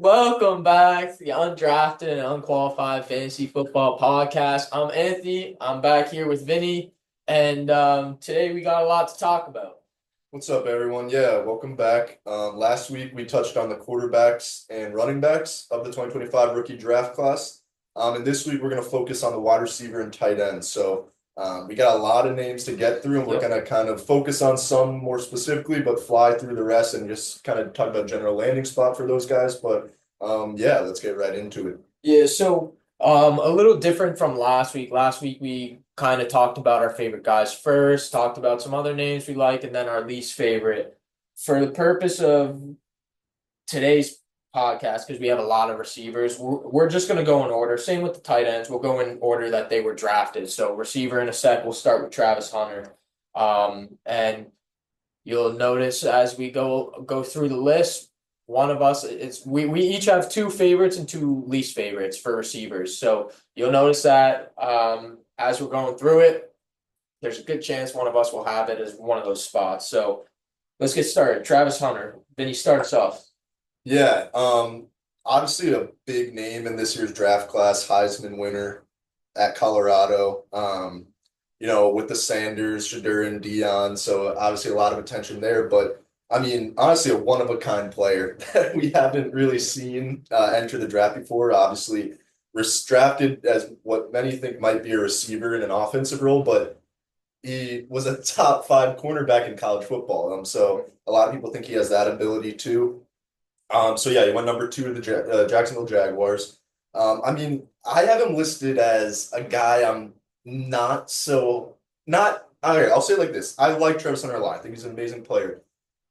Welcome back to the Undrafted and Unqualified Fantasy Football Podcast. I'm Anthony. I'm back here with Vinny, and today we got a lot to talk about. What's up, everyone? Yeah, welcome back. Last week we touched on the quarterbacks and running backs of the 2025 rookie draft class. And this week we're going to focus on the wide receiver and tight end. So we got a lot of names to get through, and we're Yep. going to kind of focus on some more specifically, but fly through the rest and just kind of talk about general landing spot for those guys. But yeah, let's get right into it. Yeah, so a little different from last week. Last week we kind of talked about our favorite guys first, talked about some other names we like, and then our least favorite. For the purpose of today's podcast, because we have a lot of receivers, we're just going to go in order. Same with the tight ends. We'll go in order that they were drafted. So receiver in a sec, we'll start with Travis Hunter. And you'll notice as we go through the list, one of us it's we each have two favorites and two least favorites for receivers. So you'll notice that as we're going through it, there's a good chance one of us will have it as one of those spots. So let's get started. Travis Hunter. Then he starts off. Yeah, obviously a big name in this year's draft class, Heisman winner at Colorado. With the Sanders, Shadur, and Dion, so obviously a lot of attention there. But I mean, honestly, a one-of-a-kind player that we haven't really seen enter the draft before. Obviously, was drafted as what many think might be a receiver in an offensive role, but he was a top five cornerback in college football. So a lot of people think he has that ability too. So yeah, he went number two to the Jacksonville Jaguars. I mean, I have him listed as a guy I'm not so not. Okay, I'll say it like this: I like Travis Hunter a lot. I think he's an amazing player.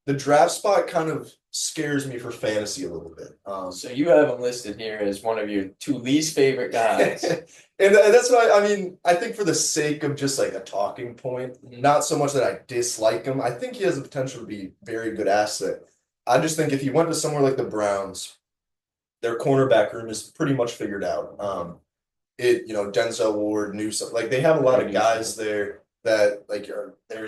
The draft spot kind of scares me for fantasy a little bit. So you have him listed here as one of your two least favorite guys. And that's why I mean, I think for the sake of just like a talking point, not so much that I dislike him. I think he has the potential to be a very good asset. I just think if he went to somewhere like the Browns, their cornerback room is pretty much figured out. Denzel Ward, Newsome, like they have a lot of guys there that like they're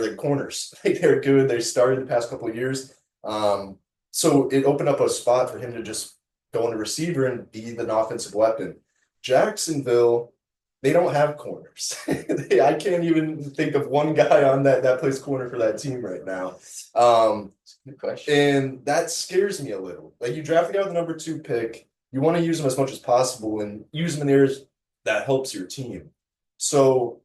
the corners. Like they're good. They started the past couple of years. So it opened up a spot for him to just go into receiver and be an offensive weapon. Jacksonville, they don't have corners. I can't even think of one guy on that plays corner for that team right now. Good question. And that scares me a little. Like you draft a guy with the number two pick, you want to use him as much as possible and use him in areas that helps your team. So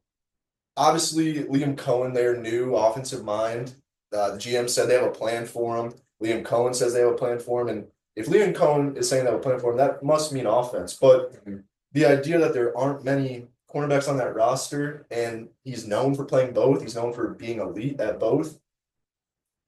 obviously Liam Cohen, their new offensive mind. The GM said they have a plan for him. Liam Cohen says they have a plan for him. And if Liam Cohen is saying they have a plan for him, that must mean offense. But the idea that there aren't many cornerbacks on that roster and he's known for playing both, he's known for being elite at both,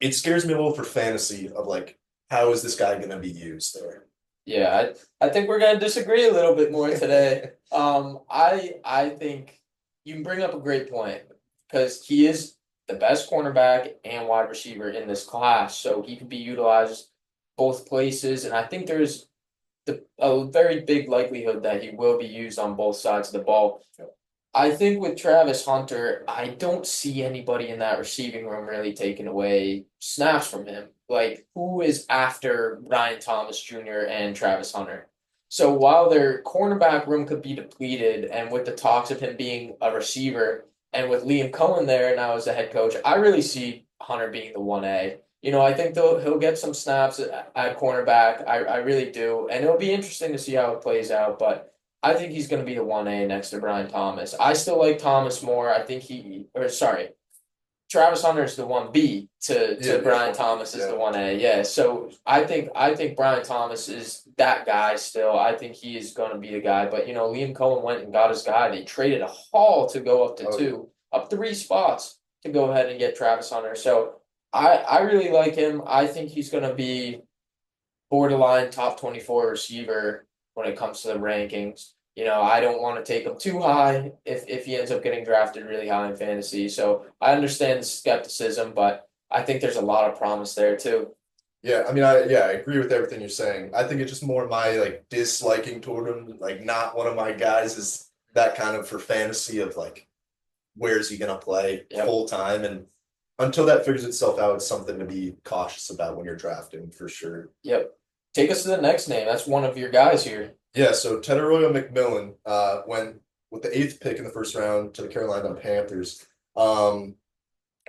it scares me a little for fantasy of like, how is this guy going to be used there? Yeah, I think we're gonna disagree a little bit more today. I think you bring up a great point because he is the best cornerback and wide receiver in this class, so he could be utilized both places, and I think there's a very big likelihood that he will be used on both sides of the ball. I think with Travis Hunter, I don't see anybody in that receiving room really taking away snaps from him. Like, who is after Ryan Thomas Jr. and Travis Hunter? So while their cornerback room could be depleted, and with the talks of him being a receiver, and with Liam Cohen there now as the head coach, I really see Hunter being the 1A. I think he'll get some snaps at cornerback. I really do. And it'll be interesting to see how it plays out, but I think he's going to be the 1A next to Brian Thomas. I still like Thomas more. I think Travis Hunter is the 1B to Brian Thomas is the 1A. Yeah. So I think Brian Thomas is that guy still. I think he is going to be the guy. But Liam Cohen went and got his guy. They traded a haul to go up to two, up three spots to go ahead and get Travis Hunter. So I really like him. I think he's going to be borderline top 24 receiver when it comes to the rankings. I don't want to take him too high if he ends up getting drafted really high in fantasy. So I understand the skepticism, but I think there's a lot of promise there too. Yeah, I mean, I agree with everything you're saying. I think it's just more my like disliking toward him, like not one of my guys is that kind of for fantasy of like where is he gonna play full time, and until that figures itself out, it's something to be cautious about when you're drafting for sure. Yep. Take us to the next name. That's one of your guys here. Yeah, so Ted Arroyo McMillan went with the eighth pick in the first round to the Carolina Panthers. Um,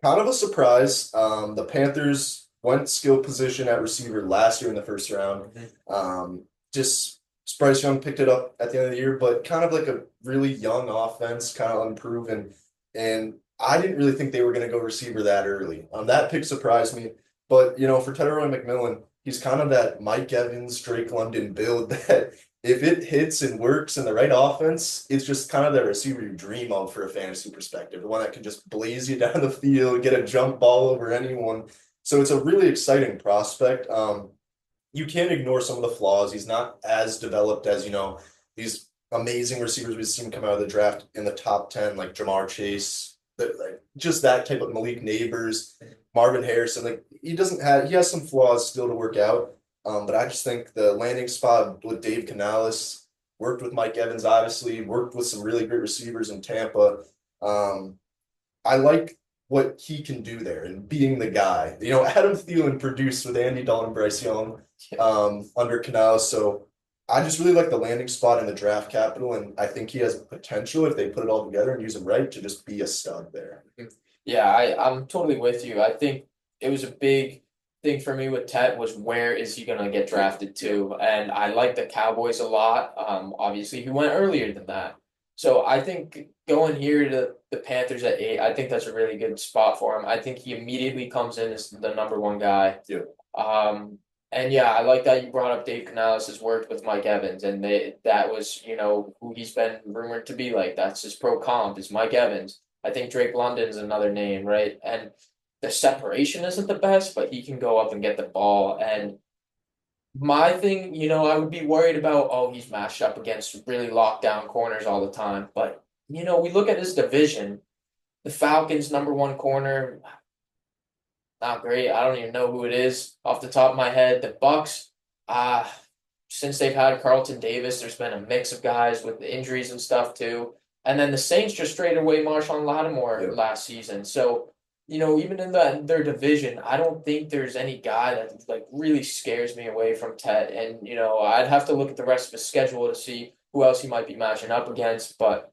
Kind of a surprise. The Panthers went skill position at receiver last year in the first round. Mhm. Just Bryce Young picked it up at the end of the year, but kind of like a really young offense, kind of unproven. And I didn't really think they were going to go receiver that early. That pick surprised me. But, for Tedero McMillan, he's kind of that Mike Evans, Drake London build that if it hits and works in the right offense, it's just kind of the receiver you dream of for a fantasy perspective, the one that can just blaze you down the field, get a jump ball over anyone. So it's a really exciting prospect. You can't ignore some of the flaws. He's not as developed as, these amazing receivers we've seen come out of the draft in the top 10, like Jamar Chase, like just that type of Malik Neighbors, Marvin Harrison. Like he has some flaws still to work out. But I just think the landing spot with Dave Canales worked with Mike Evans, obviously, worked with some really great receivers in Tampa. Um, I like what he can do there and being the guy. Adam Thielen produced with Andy Dalton, Bryce Young, under Canales. So I just really like the landing spot in the draft capital, and I think he has potential if they put it all together and use him right to just be a stud there. Yeah, I'm totally with you. I think it was a big thing for me with Ted was where is he gonna get drafted to? And I like the Cowboys a lot. Obviously he went earlier than that. So I think going here to the Panthers at 8, I think that's a really good spot for him. I think he immediately comes in as the number one guy. Yeah. And yeah, I like that you brought up Dave Canales has worked with Mike Evans, and that was, who he's been rumored to be like. That's his pro comp is Mike Evans. I think Drake London's another name, right? And the separation isn't the best, but he can go up and get the ball. And my thing, I would be worried about, oh, he's matched up against really locked down corners all the time. But, we look at his division, the Falcons' number one corner, not great. I don't even know who it is off the top of my head. The Bucks, uh, since they've had Carlton Davis, there's been a mix of guys with the injuries and stuff too. And then the Saints just traded away Marshawn Lattimore Yeah. last season. So, even in their division, I don't think there's any guy that like really scares me away from Ted. And, I'd have to look at the rest of his schedule to see who else he might be matching up against. But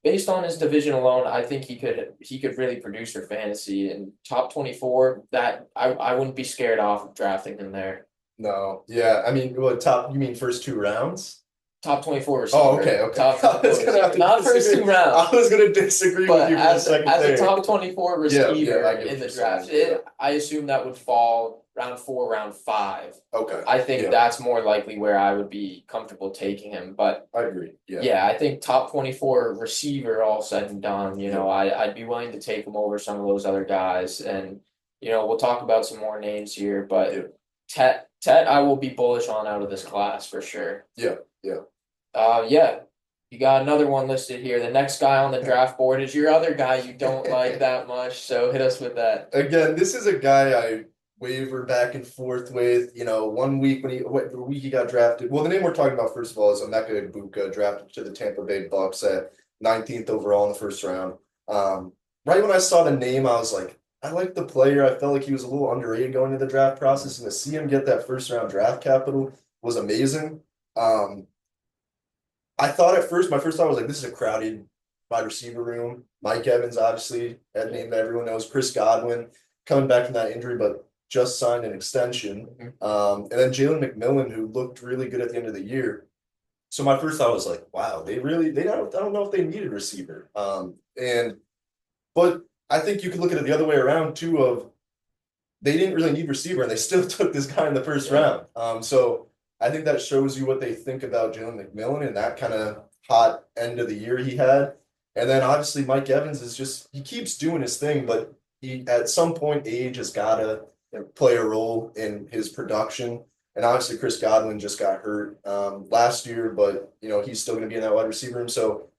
based on his division alone, I think he could really produce for fantasy and top 24. That I wouldn't be scared off of drafting him there. No. Yeah. I mean, you mean first two rounds? Top 24 Oh, receiver. okay, okay. Top I 24 was gonna have receiver. to Not first disagree. two rounds, I was gonna disagree with but you for the as second as a there. top 24 Yeah, receiver I get in what the you're draft, saying. Yeah. I assume that would fall round 4, round 5. Okay. I think Yeah, that's more likely where I would be comfortable taking him. But I agree. Yeah. yeah, I think top 24 receiver all said and done, Yeah. I'd be willing to take him over some of those other guys. And, we'll talk about some more names here, Yeah. but Tet, I will be bullish on out of this class for sure. Yeah. Yeah. Yeah, you got another one listed here. The next guy on the draft board is your other guy you don't like that much, so hit us with that. Again, this is a guy I waver back and forth with. One week the week he got drafted. Well, the name we're talking about first of all is Emeka Egbuka, drafted to the Tampa Bay Bucks at 19th overall in the first round. Right when I saw the name, I was like, I like the player. I felt like he was a little underrated going into the draft process, and to see him get that first round draft capital was amazing. Um, I thought at first, my first thought was like, this is a crowded wide receiver room. Mike Evans, obviously, that name that everyone knows. Chris Godwin coming back from that injury, but just signed an extension. Mhm. And then Jalen McMillan, who looked really good at the end of the year. So my first thought was like, wow, I don't know if they needed a receiver. But I think you could look at it the other way around too. Of they didn't really need receiver, and they still took this guy in the first Yeah. round. So I think that shows you what they think about Jalen McMillan and that kind of hot end of the year he had. And then obviously Mike Evans is just he keeps doing his thing, but he at some point age has gotta play a role in his production. And obviously Chris Godwin just got hurt last year, but he's still gonna be in that wide receiver room. So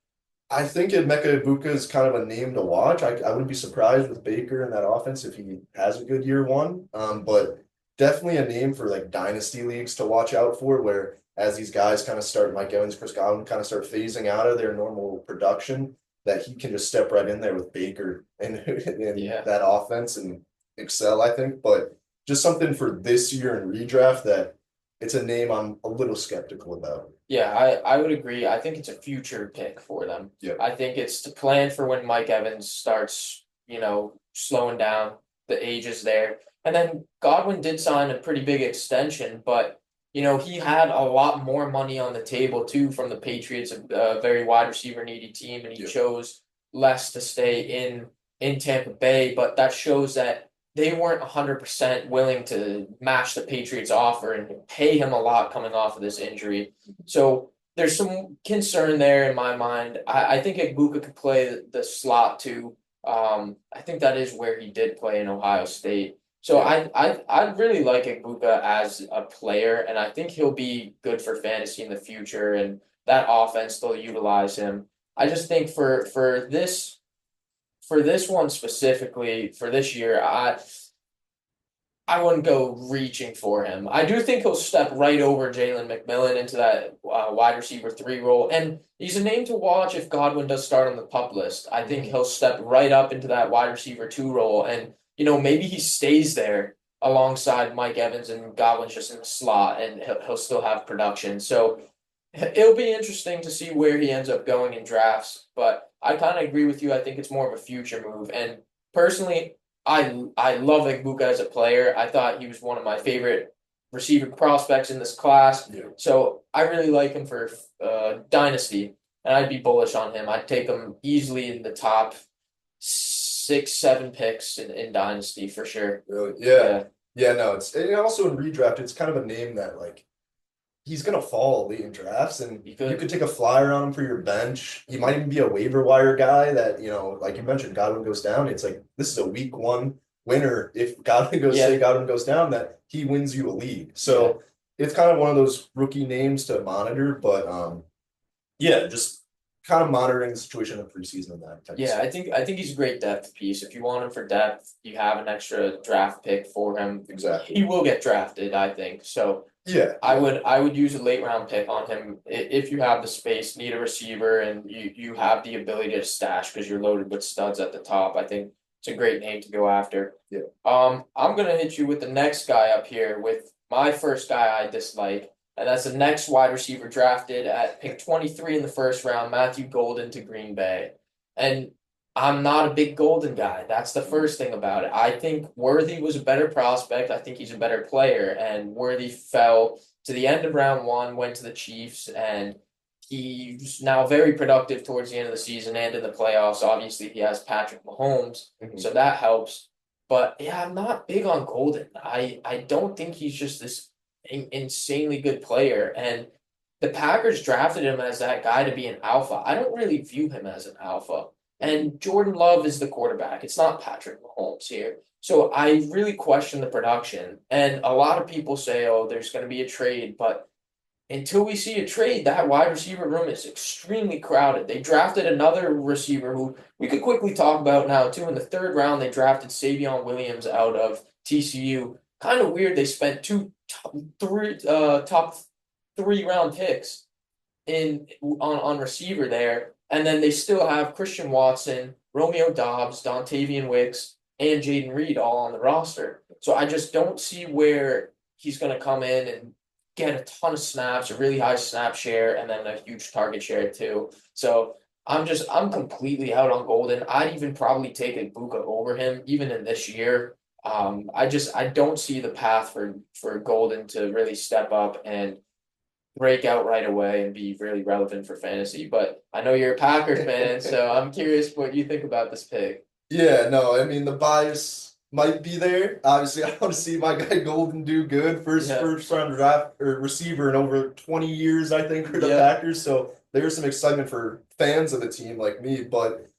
I think Emeka Egbuka is kind of a name to watch. I wouldn't be surprised with Baker in that offense if he has a good year one. But definitely a name for like dynasty leagues to watch out for, where as these guys kind of start, Mike Evans, Chris Godwin kind of start phasing out of their normal production, that he can just step right in there with Baker and in Yeah. that offense and excel, I think. But just something for this year in redraft that it's a name I'm a little skeptical about. Yeah, I would agree. I think it's a future pick for them. Yeah. I think it's to plan for when Mike Evans starts, slowing down. The age is there. And then Godwin did sign a pretty big extension, but he had a lot more money on the table too from the Patriots, a very wide receiver needy team, and he chose less to stay in Tampa Bay. But that shows that they weren't 100% willing to match the Patriots' offer and pay him a lot coming off of this injury. So there's some concern there in my mind. I think Ibuka could play the slot too. I think that is where he did play in Ohio State. So I really like Ibuka as a player, and I think he'll be good for fantasy in the future, and that offense they'll utilize him. I just think for this one specifically for this year, I wouldn't go reaching for him. I do think he'll step right over Jalen McMillan into that wide receiver 3 role, and he's a name to watch if Godwin does start on the pup list. I think he'll step right up into that wide receiver 2 role, and maybe he stays there alongside Mike Evans and Godwin's just in the slot, and he'll still have production. So it'll be interesting to see where he ends up going in drafts, but I kind of agree with you. I think it's more of a future move. And personally, I love Ibuka as a player. I thought he was one of my favorite receiver prospects in this class. Yeah. So I really like him for dynasty, and I'd be bullish on him. I'd take him easily in the top 6, 7 picks in dynasty for sure. Really? Yeah. Yeah, no, and also in redraft, it's kind of a name that like he's gonna fall late in drafts, and you could take a flyer on him for your bench. He might even be a waiver wire guy that, like you mentioned, Godwin goes down. It's like this is a week 1 winner. If Godwin goes down, that he wins you a league. So it's kind of one of those rookie names to monitor, but yeah, just kind of monitoring the situation in the preseason and that type of stuff. I think he's a great depth piece. If you want him for depth, you have an extra draft pick for him. Exactly. He will get drafted, I think. So Yeah. I would use a late round pick on him if you have the space, need a receiver, and you have the ability to stash because you're loaded with studs at the top. I think it's a great name to go after. Yeah. I'm gonna hit you with the next guy up here with my first guy I dislike, and that's the next wide receiver drafted at pick 23 in the first round, Matthew Golden to Green Bay. And I'm not a big Golden guy. That's the first thing about it. I think Worthy was a better prospect. I think he's a better player. And Worthy fell to the end of round 1, went to the Chiefs, and he's now very productive towards the end of the season and in the playoffs. Obviously, he has Patrick Mahomes, so that helps. But yeah, I'm not big on Golden. I don't think he's just this insanely good player. And the Packers drafted him as that guy to be an alpha. I don't really view him as an alpha. And Jordan Love is the quarterback. It's not Patrick Mahomes here. So I really question the production. And a lot of people say, oh, there's going to be a trade. But until we see a trade, that wide receiver room is extremely crowded. They drafted another receiver who we could quickly talk about now, too. In the 3rd round, they drafted Savion Williams out of TCU. Kind of weird. They spent top 3 round picks on receiver there. And then they still have Christian Watson, Romeo Doubs, Dontavian Wicks, and Jaden Reed all on the roster. So I just don't see where he's going to come in and get a ton of snaps, a really high snap share, and then a huge target share too. So I'm completely out on Golden. I'd even probably take Ibuka over him, even in this year. I don't see the path for Golden to really step up and break out right away and be really relevant for fantasy. But I know you're a Packers fan, so I'm curious what you think about this pick. Yeah, no, I mean the bias might be there. Obviously, I want to see my guy Golden do good. First round draft or receiver in over 20 years, I think, for the Packers. So there's some excitement for fans of the team like me. But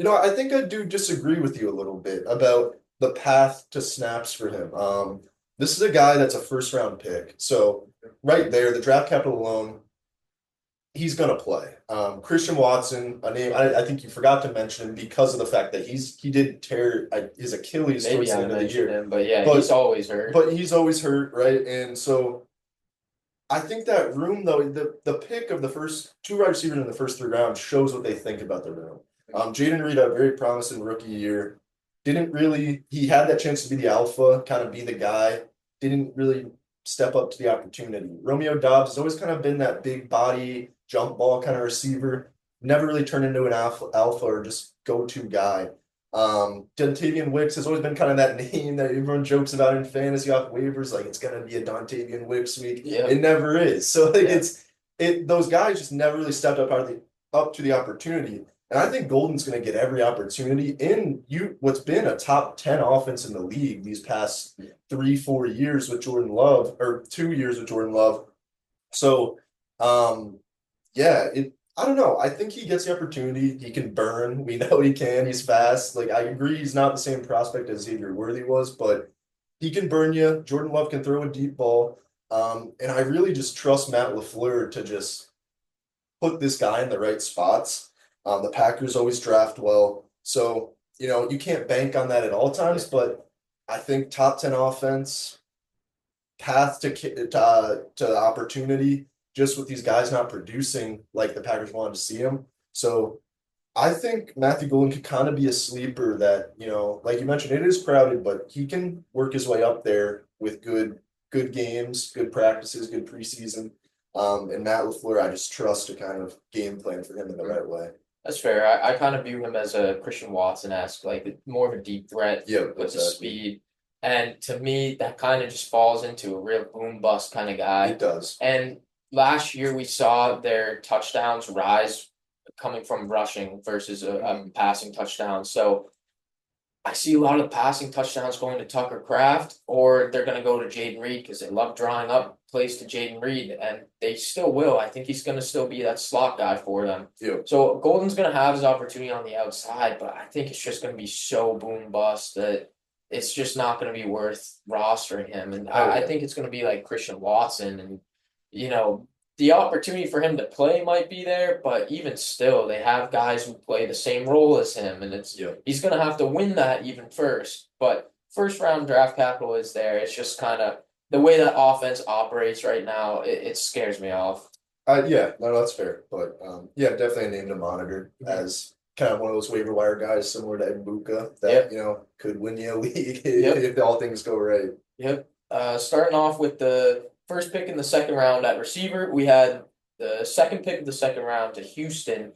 I think I do disagree with you a little bit about the path to snaps for him. This is a guy that's a first round pick. So right there, the draft capital alone, he's gonna play. Christian Watson, a name I think you forgot to mention him because of the fact that he did tear his Achilles towards the end of the year. Him, but he's always hurt. But he's always hurt, right? And so I think that room though, the pick of the first 2 wide receivers in the first 3 rounds shows what they think about the room. Jaden Reed had a very promising rookie year. He had that chance to be the alpha, kind of be the guy. Didn't really step up to the opportunity. Romeo Dobbs has always kind of been that big body, jump ball kind of receiver, never really turned into an alpha or just go-to guy. Dontavian Wicks has always been kind of that name that everyone jokes about in fantasy off waivers, like it's gonna be a Dontavian Wicks week. Yeah. It never is. So like Yeah. those guys just never really stepped up to the opportunity. And I think Golden's going to get every opportunity in what's been a top 10 offense in the league these past 3, 4 years with Jordan Love, or 2 years with Jordan Love. So, yeah, I don't know. I think he gets the opportunity. He can burn. We know he can. He's fast. Like I agree, he's not the same prospect as Xavier Worthy was, but he can burn you. Jordan Love can throw a deep ball. And I really just trust Matt LaFleur to just put this guy in the right spots. The Packers always draft well. So, you can't bank on that at all times, but I think top 10 offense, path to opportunity, just with these guys not producing like the Packers wanted to see them. So I think Matthew Golden could kind of be a sleeper that, like you mentioned, it is crowded, but he can work his way up there with good games, good practices, good preseason. And Matt LaFleur, I just trust to kind of game plan for him in the right way. That's fair. I kind of view him as a Christian Watson-esque, like more of a deep threat Yeah, with the exactly. speed. And to me, that kind of just falls into a real boom bust kind of guy. It does. And last year we saw their touchdowns rise coming from rushing versus a passing touchdown. So I see a lot of passing touchdowns going to Tucker Kraft, or they're going to go to Jaden Reed because they love drawing up plays to Jaden Reed, and they still will. I think he's going to still be that slot guy for them. Yeah. So Golden's going to have his opportunity on the outside, but I think it's just going to be so boom bust that it's just not going to be worth rostering him. And I think it's going to be like Christian Watson, and the opportunity for him to play might be there, but even still, they have guys who play the same role as him, and he's going to have to win that even first. But first round draft capital is there. It's just kind of the way that offense operates right now. It scares me off. Yeah, no, that's fair. But yeah, definitely a name to monitor as kind of one of those waiver wire guys similar to Mbuka that, could win you a league if all things go right. Yep. Starting off with the first pick in the second round at receiver, we had the second pick of the second round to Houston.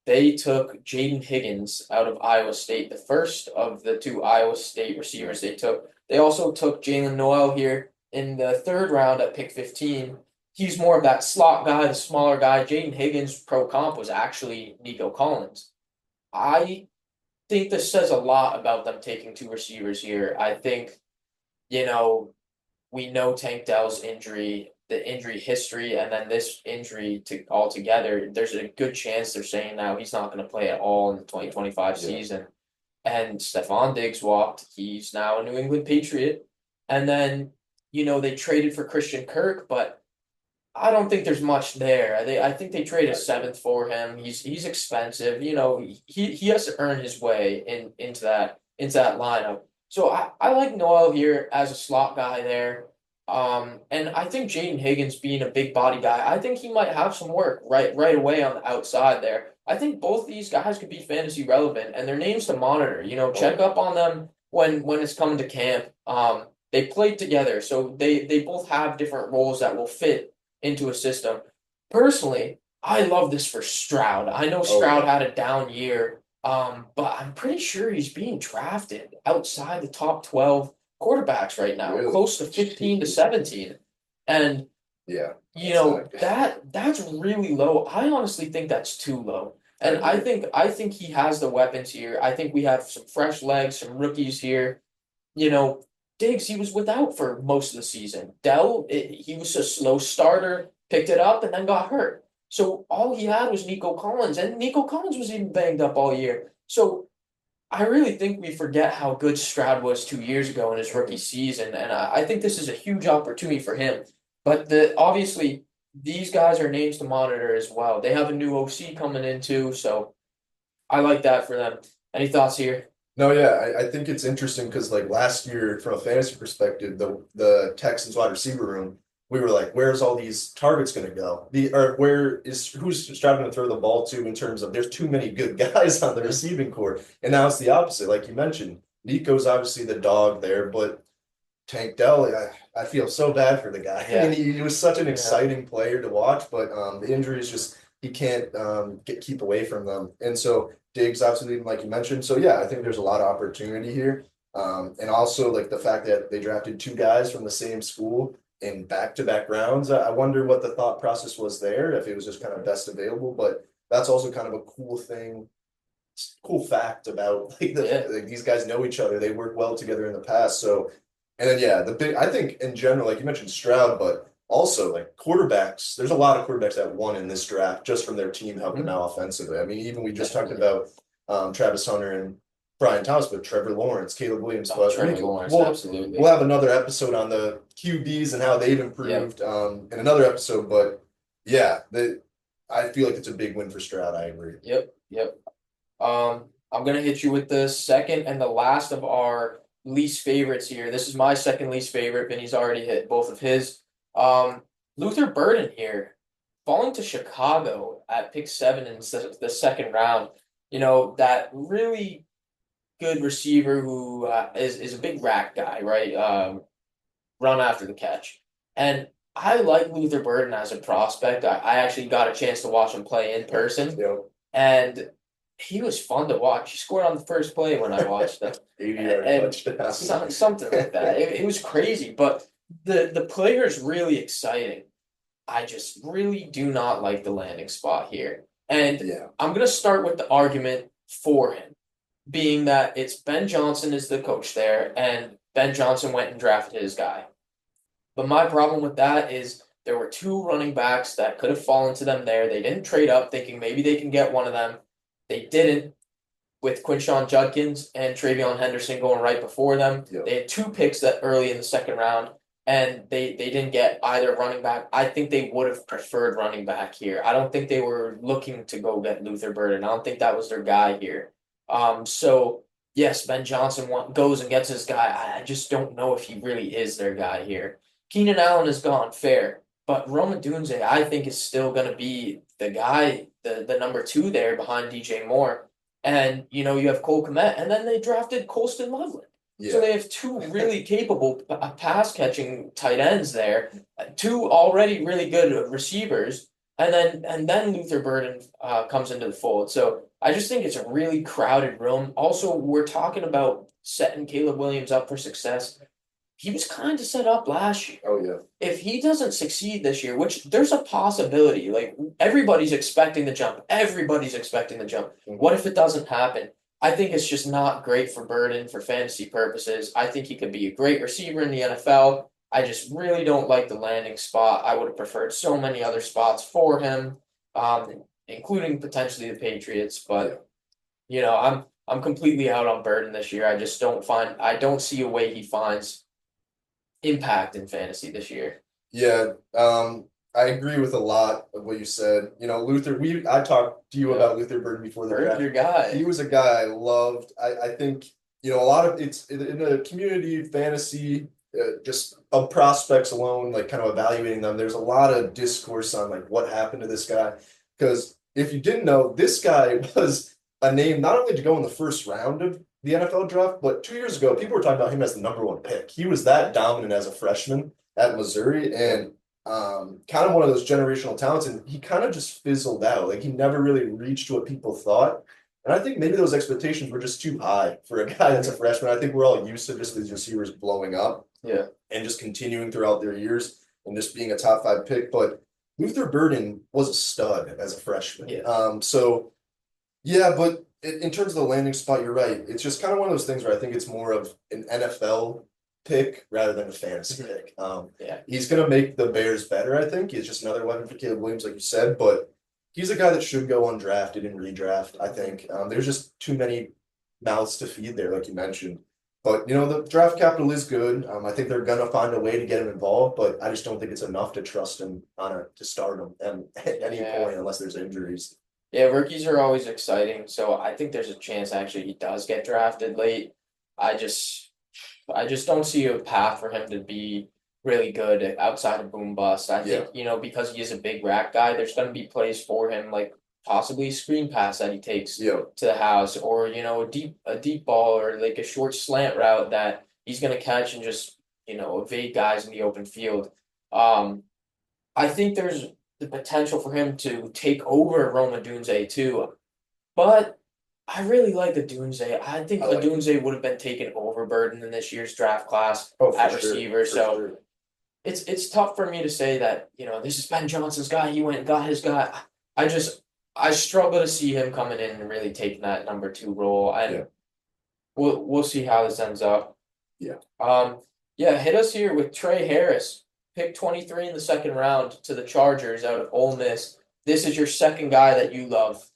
They took Jaden Higgins out of Iowa State, the first of the two Iowa State receivers they took. They also took Jalen Noel here in the third round at pick 15. He's more of that slot guy, the smaller guy. Jaden Higgins' pro comp was actually Nico Collins. I think this says a lot about them taking two receivers here. I think, we know Tank Dell's injury, the injury history, and then this injury altogether. There's a good chance they're saying now he's not going to play at all in the 2025 season. And Stephon Diggs walked. He's now a New England Patriot. And then, they traded for Christian Kirk, but I don't think there's much there. I think they traded a seventh for him. He's expensive. He has to earn his way into that lineup. So I like Noel here as a slot guy there. And I think Jaden Higgins being a big body guy, I think he might have some work right away on the outside there. I think both these guys could be fantasy relevant, and their names to monitor. Check up on them when it's coming to camp. They played together, so they both have different roles that will fit into a system. Personally, I love this for Stroud. I know Stroud had a down year, but I'm pretty sure he's being drafted outside the top 12 quarterbacks right now, close to 15 to 17. And that's really low. I honestly think that's too low. And I think he has the weapons here. I think we have some fresh legs, some rookies here. Diggs, he was without for most of the season. Dell, he was a slow starter, picked it up, and then got hurt. So all he had was Nico Collins, and Nico Collins was even banged up all year. So I really think we forget how good Stroud was 2 years ago in his rookie season, and I think this is a huge opportunity for him. But obviously, these guys are names to monitor as well. They have a new OC coming in too, so I like that for them. Any thoughts here? No, yeah, I think it's interesting because like last year, from a fantasy perspective, the Texans wide receiver room, we were like, where's all these targets going to go? Who's Stroud going to throw the ball to in terms of there's too many good guys on the receiving core, and now it's the opposite. Like you mentioned, Nico's obviously the dog there, but Tank Dell, I feel so bad for the guy. I Yeah. mean, he was such an Yeah. exciting player to watch, but the injuries just he can't keep away from them. And so Diggs obviously, like you mentioned. So yeah, I think there's a lot of opportunity here. And also like the fact that they drafted two guys from the same school in back-to-back rounds. I wonder what the thought process was there, if it was just kind of best available, but that's also kind of a cool thing, cool fact about Yeah. like these guys know each other. They work well together in the past. So, and then yeah, the big I think in general, like you mentioned Stroud, but also like quarterbacks. There's a lot of quarterbacks that won in this draft just from their team helping them Mhm. out offensively. I mean, even we just talked Definitely. about Travis Hunter and Brian Thomas, but Trevor Lawrence, Caleb Williams. Oh, But Trevor Lawrence, we'll absolutely. have another episode on the QBs and how they've Yep. improved in another episode. But yeah, I feel like it's a big win for Stroud. I agree. Yep. Yep. I'm gonna hit you with the second and the last of our least favorites here. This is my second least favorite. Vinny's already hit both of his. Um, Luther Burden here, falling to Chicago at pick 7 in the second round. You know, that really good receiver who is a big rack guy, right? Run after the catch. And I like Luther Burden as a prospect. I actually got a chance to watch him play in person, You and he was fun to watch. He scored on the first play when I watched him, 80-yard and touchdown. something like that. It was crazy, but the player is really exciting. I just really do not like the landing spot here, and Yeah. I'm gonna start with the argument for him, being that it's Ben Johnson is the coach there, and Ben Johnson went and drafted his guy. But my problem with that is there were two running backs that could have fallen to them there. They didn't trade up thinking maybe they can get one of them. They didn't, with Quinshawn Judkins and Travion Henderson going right before them. Yep. They had two picks that early in the second round, and they didn't get either running back. I think they would have preferred running back here. I don't think they were looking to go get Luther Burden. I don't think that was their guy here. So yes, Ben Johnson goes and gets his guy. I just don't know if he really is their guy here. Keenan Allen is gone, fair. But Roma Dunze, I think, is still going to be the guy, the number 2 there behind DJ Moore. And you have Cole Kmet, and then they drafted Colston Loveland. So Yeah. they have two really capable pass catching tight ends there, two already really good receivers, and then Luther Burden comes into the fold. So I just think it's a really crowded room. Also, we're talking about setting Caleb Williams up for success. He was kind of set up last year. Oh yeah. If he doesn't succeed this year, which there's a possibility, like everybody's expecting the jump, everybody's expecting the jump. What if it doesn't happen? I think it's just not great for Burden for fantasy purposes. I think he could be a great receiver in the NFL. I just really don't like the landing spot. I would have preferred so many other spots for him, including potentially the Patriots. But I'm completely out on Burden this year. I don't see a way he finds impact in fantasy this year. Yeah. I agree with a lot of what you said. You know, Luther, I talked to you Yeah. about Luther Burden before the Bird's draft. your guy. He was a guy I loved. I think, you know, a lot of it's in the community fantasy, just of prospects alone, like kind of evaluating them. There's a lot of discourse on like what happened to this guy. Because if you didn't know, this guy was a name not only to go in the first round of the NFL draft, but 2 years ago, people were talking about him as the #1 pick. He was that dominant as a freshman at Missouri, and kind of one of those generational talents, and he kind of just fizzled out. Like he never really reached what people thought. And I think maybe those expectations were just too high for a guy that's a freshman. I think we're all used to just these receivers blowing up Yeah. and just continuing throughout their years and just being a top 5 pick. But Luther Burden was a stud as a freshman. Yeah. So yeah, but in terms of the landing spot, you're right. It's just kind of one of those things where I think it's more of an NFL pick rather than a fantasy pick. Yeah. He's going to make the Bears better, I think. He's just another weapon for Caleb Williams, like you said, but he's a guy that should go undrafted and redraft, I think. There's just too many mouths to feed there, like you mentioned. But, you know, the draft capital is good. I think they're going to find a way to get him involved, but I just don't think it's enough to trust him to start him at any Yeah. point unless there's injuries. Yeah, rookies are always exciting, so I think there's a chance actually he does get drafted late. I just I just don't see a path for him to be really good outside of boom bust. I think, because he is a big rack guy, there's gonna be plays for him, like possibly a screen pass that he takes Yeah. to the house, or a deep ball or like a short slant route that he's gonna catch and just evade guys in the open field. Um, I think there's the potential for him to take over Rome Odunze too, but I really like Odunze. I think I like Odunze would have been taken overburdened in this year's draft class Oh, for at sure, receiver. for So sure. it's tough for me to say that, this is Ben Johnson's guy. He went and got his guy. I just I struggle to see him coming in and really taking that number two role. And Yeah, we'll see how this ends up. yeah. Um, yeah, hit us here with Trey Harris, pick 23 in the second round to the Chargers out of Ole Miss. This is your second guy that you love.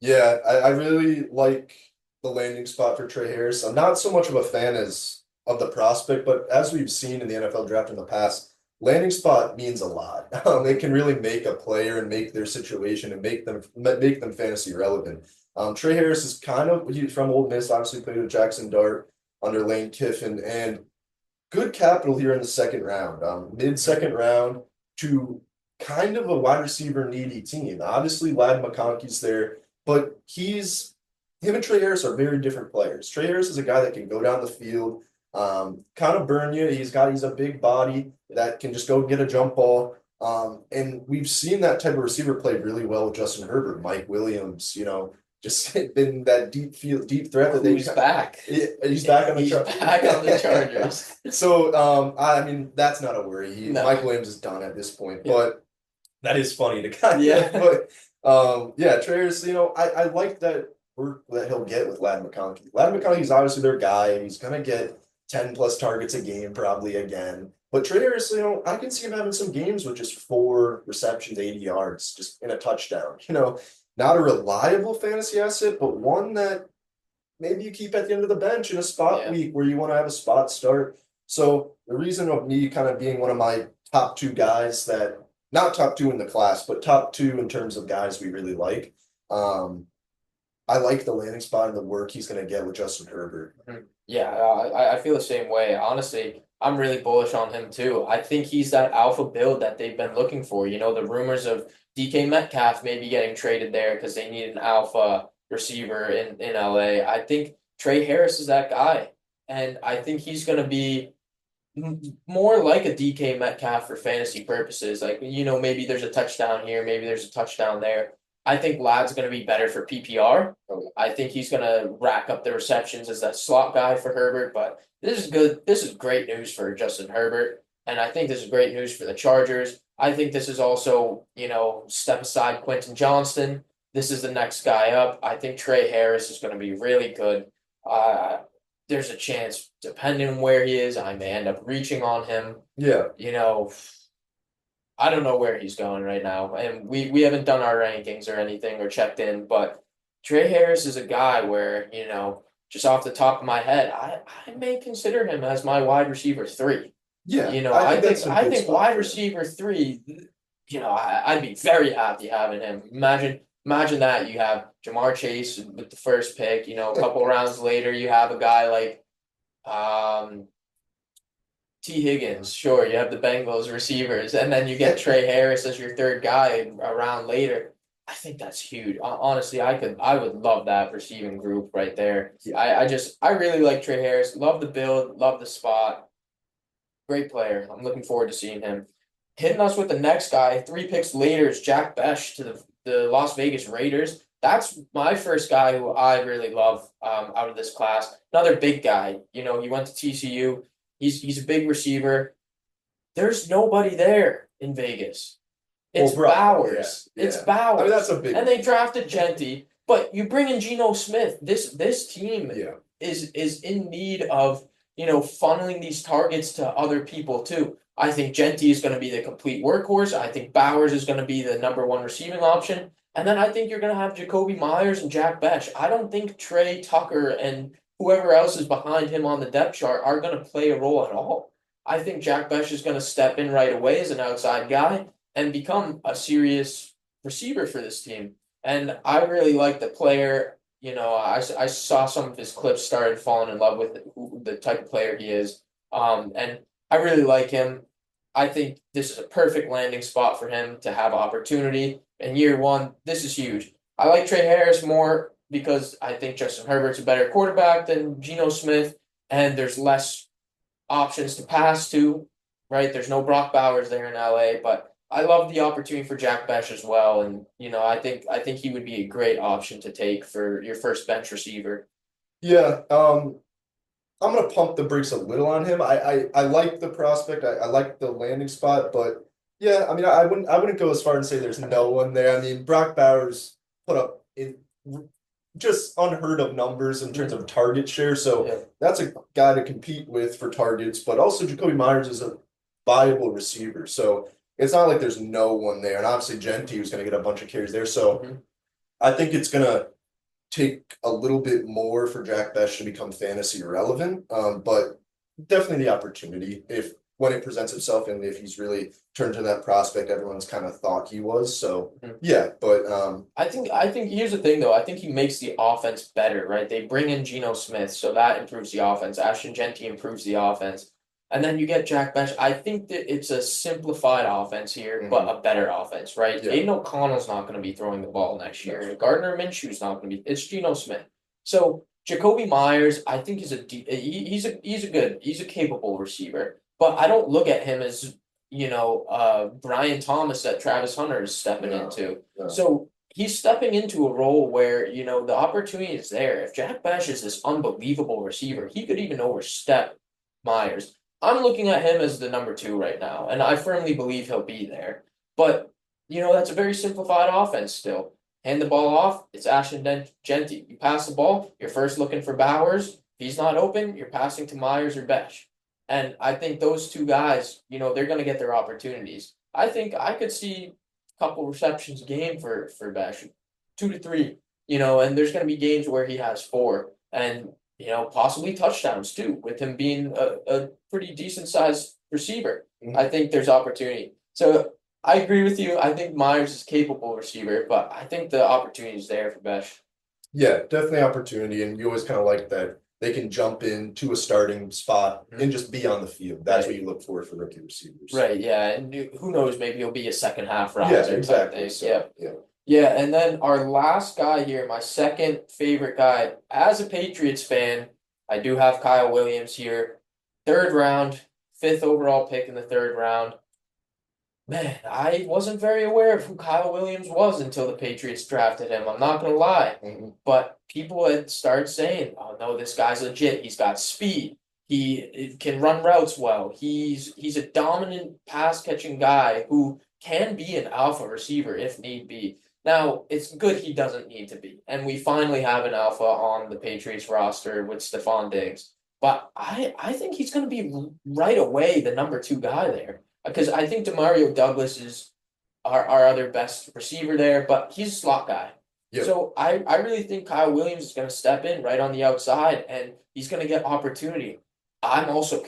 Yeah, I really like the landing spot for Trey Harris. I'm not so much of a fan as of the prospect, but as we've seen in the NFL draft in the past, landing spot means a lot. It can really make a player and make their situation and make them fantasy relevant. Trey Harris is he's from Ole Miss, obviously played with Jackson Dart under Lane Kiffin, and good capital here in the second round, mid-second round to kind of a wide receiver needy team. Obviously, Lad McConkey's there, but him and Trey Harris are very different players. Trey Harris is a guy that can go down the field, kind of burn you. He's a big body that can just go get a jump ball. And we've seen that type of receiver play really well with Justin Herbert, Mike Williams, just been that deep threat that Who's back? he's back on the He's back on the Chargers. So I mean that's not a worry. No. Mike Williams is done at this point, Yeah. but that is funny to kind Yeah. of but yeah, Traeger's, I like that work that he'll get with Lad McConkey. Lad McConkey's obviously their guy, and he's gonna get 10 plus targets a game probably again. But Traeger's, I can see him having some games with just 4 receptions, 80 yards, just in a touchdown. Not a reliable fantasy asset, but one that maybe you keep at the end of the bench in a spot Yeah. week where you want to have a spot start. So the reason of me kind of being one of my top two guys that not top two in the class, but top two in terms of guys we really like. I like the landing spot and the work he's going to get with Justin Herbert. Yeah, I feel the same way. Honestly, I'm really bullish on him too. I think he's that alpha build that they've been looking for. The rumors of DK Metcalf maybe getting traded there because they need an alpha receiver in LA. I think Trey Harris is that guy. And I think he's going to be more like a DK Metcalf for fantasy purposes. Like, maybe there's a touchdown here, maybe there's a touchdown there. I think Lad's going to be better for PPR. I think he's going to rack up the receptions as that slot guy for Herbert. But this is good. This is great news for Justin Herbert. And I think this is great news for the Chargers. I think this is also, step aside Quentin Johnston. This is the next guy up. I think Trey Harris is going to be really good. There's a chance, depending on where he is, I may end up reaching on him. Yeah. I don't know where he's going right now, and we haven't done our rankings or anything or checked in, but Trey Harris is a guy where, just off the top of my head, I may consider him as my wide receiver 3. Yeah. I think wide receiver 3, I'd be very happy having him. Imagine that you have Jamar Chase with the first pick, a couple rounds later you have a guy like T. Higgins, sure, you have the Bengals receivers, and then you get Trey Harris as your third guy a round later. I think that's huge. Honestly, I would love that receiving group right there. I really like Trey Harris. Love the build, love the spot. Great player. I'm looking forward to seeing him. Hitting us with the next guy, 3 picks later is Jack Besh to the Las Vegas Raiders. That's my first guy who I really love out of this class. Another big guy. He went to TCU. He's a big receiver. There's nobody there in Vegas. It's Bowers. Yeah. It's Bowers. I mean, that's a big. And they drafted Genty, but you bring in Geno Smith. This team Yeah. is in need of funneling these targets to other people too. I think Genty is going to be the complete workhorse. I think Bowers is going to be the number one receiving option. And then I think you're going to have Jacoby Myers and Jack Besh. I don't think Trey Tucker and whoever else is behind him on the depth chart are going to play a role at all. I think Jack Besh is going to step in right away as an outside guy and become a serious receiver for this team. And I really like the player. I saw some of his clips, started falling in love with the type of player he is. And I really like him. I think this is a perfect landing spot for him to have opportunity. In year one, this is huge. I like Trey Harris more because I think Justin Herbert's a better quarterback than Geno Smith, and there's less options to pass to, right? There's no Brock Bowers there in LA, but I love the opportunity for Jack Besh as well. And, I think he would be a great option to take for your first bench receiver. Yeah, I'm gonna pump the brakes a little on him. I like the prospect. I like the landing spot, but yeah, I mean, I wouldn't go as far and say there's no one there. I mean, Brock Bowers put up in just unheard of numbers in terms of target share, so Yeah. that's a guy to compete with for targets. But also, Jacoby Myers is a viable receiver, so it's not like there's no one there. And obviously, Genty was going to get a bunch of carries there, so Mhm. I think it's gonna take a little bit more for Jack Best to become fantasy relevant. But definitely the opportunity if when it presents itself and if he's really turned to that prospect everyone's kind of thought he was. So Mhm. yeah, but I think here's the thing though. I think he makes the offense better, right? They bring in Geno Smith, so that improves the offense. Ashton Genty improves the offense. And then you get Jack Besh. I think that it's a simplified offense here, but a better offense, right? yeah, Aiden O'Connell's not going to be throwing the ball next year. Gardner Minshew's not going to be. It's Geno Smith. So Jacoby Myers, I think he's a capable receiver, but I don't look at him as Brian Thomas that Travis Hunter is stepping no, into. no. So he's stepping into a role where, the opportunity is there. If Jack Bash is this unbelievable receiver, he could even overstep Myers. I'm looking at him as the number two right now, and I firmly believe he'll be there. But, that's a very simplified offense still. Hand the ball off, it's Ashton Genty. You pass the ball, you're first looking for Bowers. If he's not open, you're passing to Myers or Besh. And I think those two guys, they're going to get their opportunities. I think I could see a couple receptions a game for Besh, 2 to 3, and there's going to be games where he has 4 and, possibly touchdowns too, with him being a pretty decent sized receiver. I Mhm. think there's opportunity. So I agree with you. I think Myers is a capable receiver, but I think the opportunity is there for Besh. Yeah, definitely opportunity, and you always kind of like that they can jump into a starting spot and Mhm. just be on the field. That's what Right. you look for rookie receivers. Right, yeah, and who knows? Maybe he'll be a second half Yeah, riser type exactly. thing. Yeah, So yeah. yeah, and then our last guy here, my second favorite guy, as a Patriots fan, I do have Kyle Williams here, third round, fifth overall pick in the third round. Man, I wasn't very aware of who Kyle Williams was until the Patriots drafted him. I'm not gonna lie. Mhm. But people had started saying, "Oh no, this guy's legit. He's got speed. He can run routes well. He's a dominant pass catching guy who can be an alpha receiver if need be." Now, it's good he doesn't need to be. And we finally have an alpha on the Patriots roster with Stephon Diggs. But I think he's going to be right away the number 2 guy there because I think Demario Douglas is our other best receiver there, but he's a slot guy. Yep. So I really think Kyle Williams is going to step in right on the outside and he's going to get opportunity. I'm also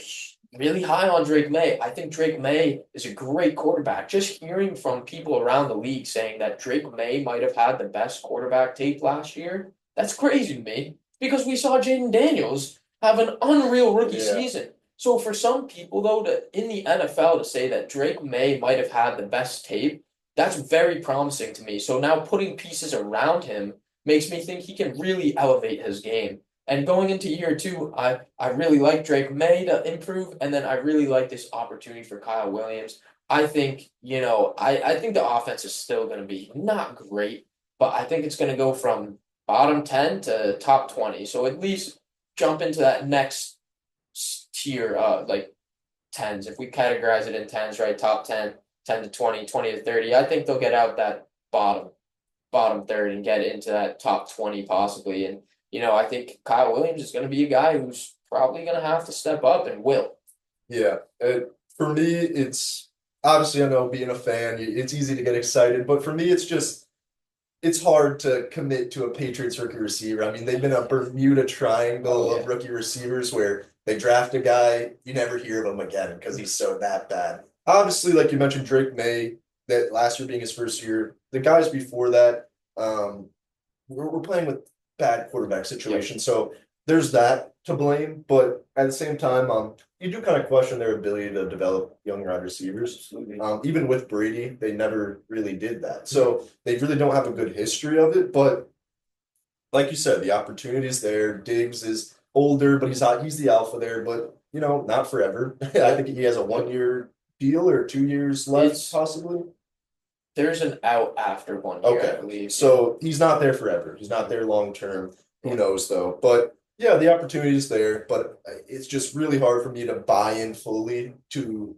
really high on Drake May. I think Drake May is a great quarterback. Just hearing from people around the league saying that Drake May might have had the best quarterback tape last year, that's crazy to me because we saw Jaden Daniels have an unreal rookie Yeah. season. So for some people though, to in the NFL to say that Drake May might have had the best tape, that's very promising to me. So now putting pieces around him makes me think he can really elevate his game. And going into year 2, I really like Drake May to improve, and then I really like this opportunity for Kyle Williams. I think, I think the offense is still going to be not great, but I think it's going to go from bottom 10 to top 20. So at least jump into that next tier, like tens. If we categorize it in tens, right? Top 10, 10 to 20, 20 to 30. I think they'll get out that bottom third and get into that top 20 possibly. And, I think Kyle Williams is going to be a guy who's probably going to have to step up and will. Yeah, for me, it's obviously I know being a fan, it's easy to get excited, but for me, it's hard to commit to a Patriots rookie receiver. I mean, they've been a Bermuda Triangle Oh, of yeah. rookie receivers where they draft a guy, you never hear of him again because he's so that bad. Obviously, like you mentioned, Drake May, that last year being his first year, the guys before that, um, we're playing with bad quarterback Yep. situations. So there's that to blame. But at the same time, you do kind of question their ability to develop young wide receivers. Absolutely. Even with Brady, they never really did that. So they really don't have a good history of it. But like you said, the opportunity is there. Diggs is older, but he's the alpha there. But not forever. I think he has a 1 year deal or 2 years left, It's possibly. there's an out after 1 year, I Okay, believe. Yeah. so he's not there forever. He's not there long term. Who Yeah. knows though? But yeah, the opportunity is there, but it's just really hard for me to buy in fully to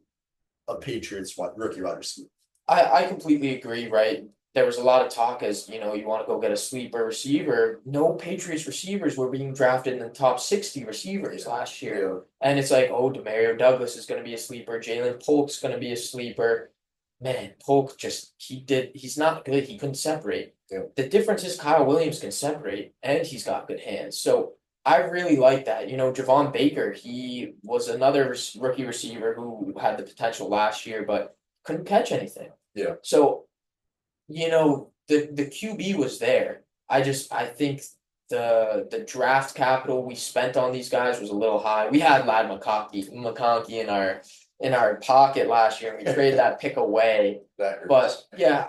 a Patriots rookie wide receiver. I completely agree, right? There was a lot of talk as, you want to go get a sleeper receiver. No Patriots receivers were being drafted in the top 60 receivers last year. Yeah, And it's like, oh, Demario Douglas is going to be a sleeper. Jalen Polk's going to be a sleeper. Man, Polk he's not good. He couldn't separate. yeah, The difference is Kyle Williams can separate and he's got good hands. So I really like that. Javon Baker, he was another rookie receiver who had the potential last year, but couldn't catch anything. yeah, So, the QB was there. I think the draft capital we spent on these guys was a little high. We had Lad McConkey in our pocket last year, and we traded that pick away. that hurts. But yeah,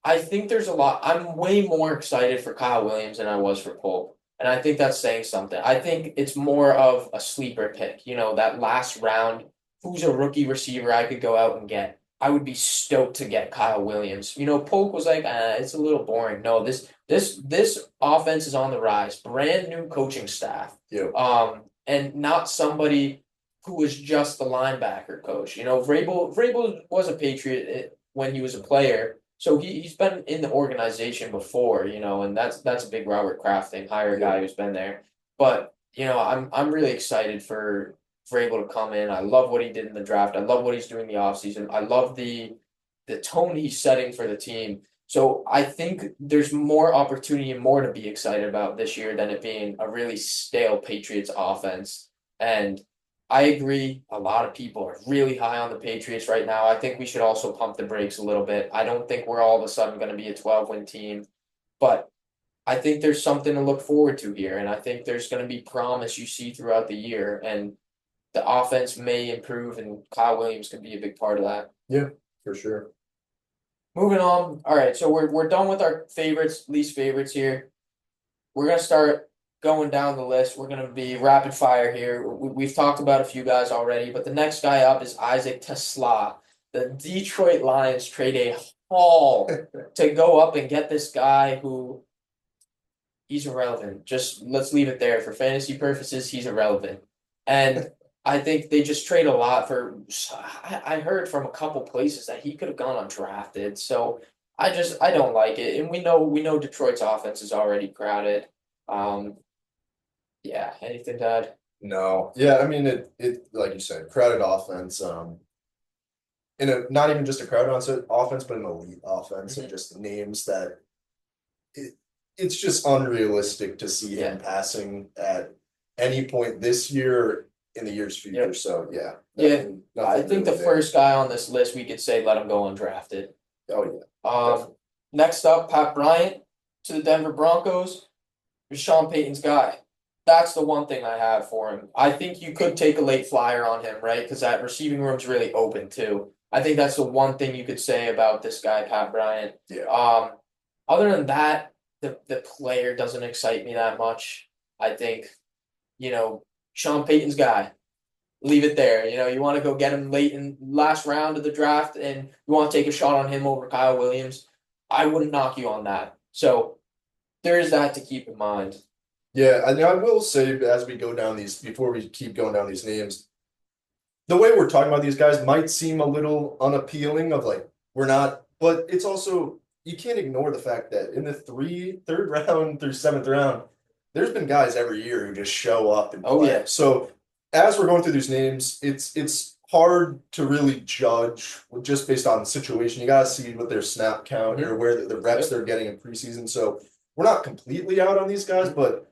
I think there's a lot. I'm way more excited for Kyle Williams than I was for Polk. And I think that's saying something. I think it's more of a sleeper pick, that last round. Who's a rookie receiver I could go out and get? I would be stoked to get Kyle Williams. Polk was like, it's a little boring. No, this offense is on the rise. Brand new coaching staff. Yeah, And not somebody who was just the linebacker coach. Vrabel was a Patriot when he was a player, so he's been in the organization before. And that's a big Robert Kraft thing. Hire a yeah, guy who's been there. But I'm really excited for able to come in. I love what he did in the draft. I love what he's doing in the offseason. I love the tone he's setting for the team. So I think there's more opportunity and more to be excited about this year than it being a really stale Patriots offense. And I agree, a lot of people are really high on the Patriots right now. I think we should also pump the brakes a little bit. I don't think we're all of a sudden going to be a 12-win team, but I think there's something to look forward to here. And I think there's going to be promise you see throughout the year. And the offense may improve, and Kyle Williams could be a big part of that. yeah, for sure. Moving on. All right, so we're done with our favorites, least favorites here. We're gonna start going down the list. We're gonna be rapid fire here. We've talked about a few guys already, but the next guy up is Isaac Tesla. The Detroit Lions trade a haul to go up and get this guy who he's irrelevant. Just let's leave it there. For fantasy purposes, he's irrelevant. And I think they just trade a lot for. I heard from a couple places that he could have gone undrafted. So I don't like it. And we know Detroit's offense is already crowded. Um, yeah, anything to add? No, yeah, I mean it like you said, crowded offense. In a not even just a crowded offense, but an elite offense, and Mhm. just names that it, it's just unrealistic to see him Yeah. passing at any point this year or in the year's future. Yep. So yeah, Yeah. I nothing think the really there. first guy on this list we could say let him go undrafted. Oh yeah, Um, definitely. next up, Pat Bryant to the Denver Broncos. Sean Payton's guy. That's the one thing I have for him. I think you could take a late flyer on him, right? Because that receiving room's really open too. I think that's the one thing you could say about this guy, Pat Bryant. Yeah, Other than that, the player doesn't excite me that much. I think, you know, Sean Payton's guy. Leave it there. You want to go get him late in last round of the draft and you want to take a shot on him over Kyle Williams. I wouldn't knock you on that. So there is that to keep in mind. yeah. I will say as we go down these before we keep going down these names, the way we're talking about these guys might seem a little unappealing of like we're not, but it's also you can't ignore the fact that in the third round through seventh round, there's been guys every year who just show up and Oh play. yeah. So as we're going through these names, it's hard to really judge just based on the situation. You gotta see what their snap count or where the reps Yep. they're getting in preseason. So we're not completely out on these guys, but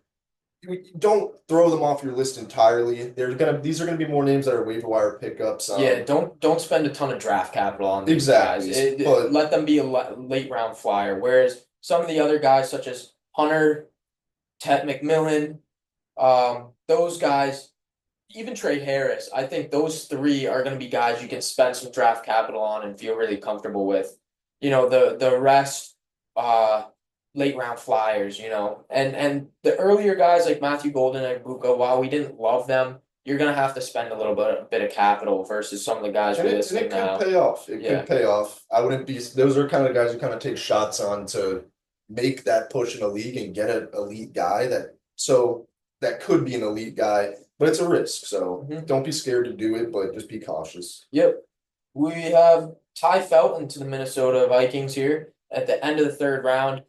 don't throw them off your list entirely. These are gonna be more names that are waiver wire pickups. Yeah, don't spend a ton of draft capital on these guys. Exactly. But Let them be a late round flyer. Whereas some of the other guys, such as Hunter, Ted McMillan, those guys, even Trey Harris, I think those three are going to be guys you can spend some draft capital on and feel really comfortable with. The rest, uh, late round flyers. And the earlier guys like Matthew Golden and Buka, while we didn't love them, you're gonna have to spend a little bit of capital versus some of the guys And we're it listing could now. pay off. It Yeah. could pay off. I wouldn't be, those are kind of guys who kind of take shots on to make that push in a league and get an elite guy that could be an elite guy, but it's a risk. So Mhm. don't be scared to do it, but just be cautious. Yep. We have Ty Felton to the Minnesota Vikings here at the end of the third round.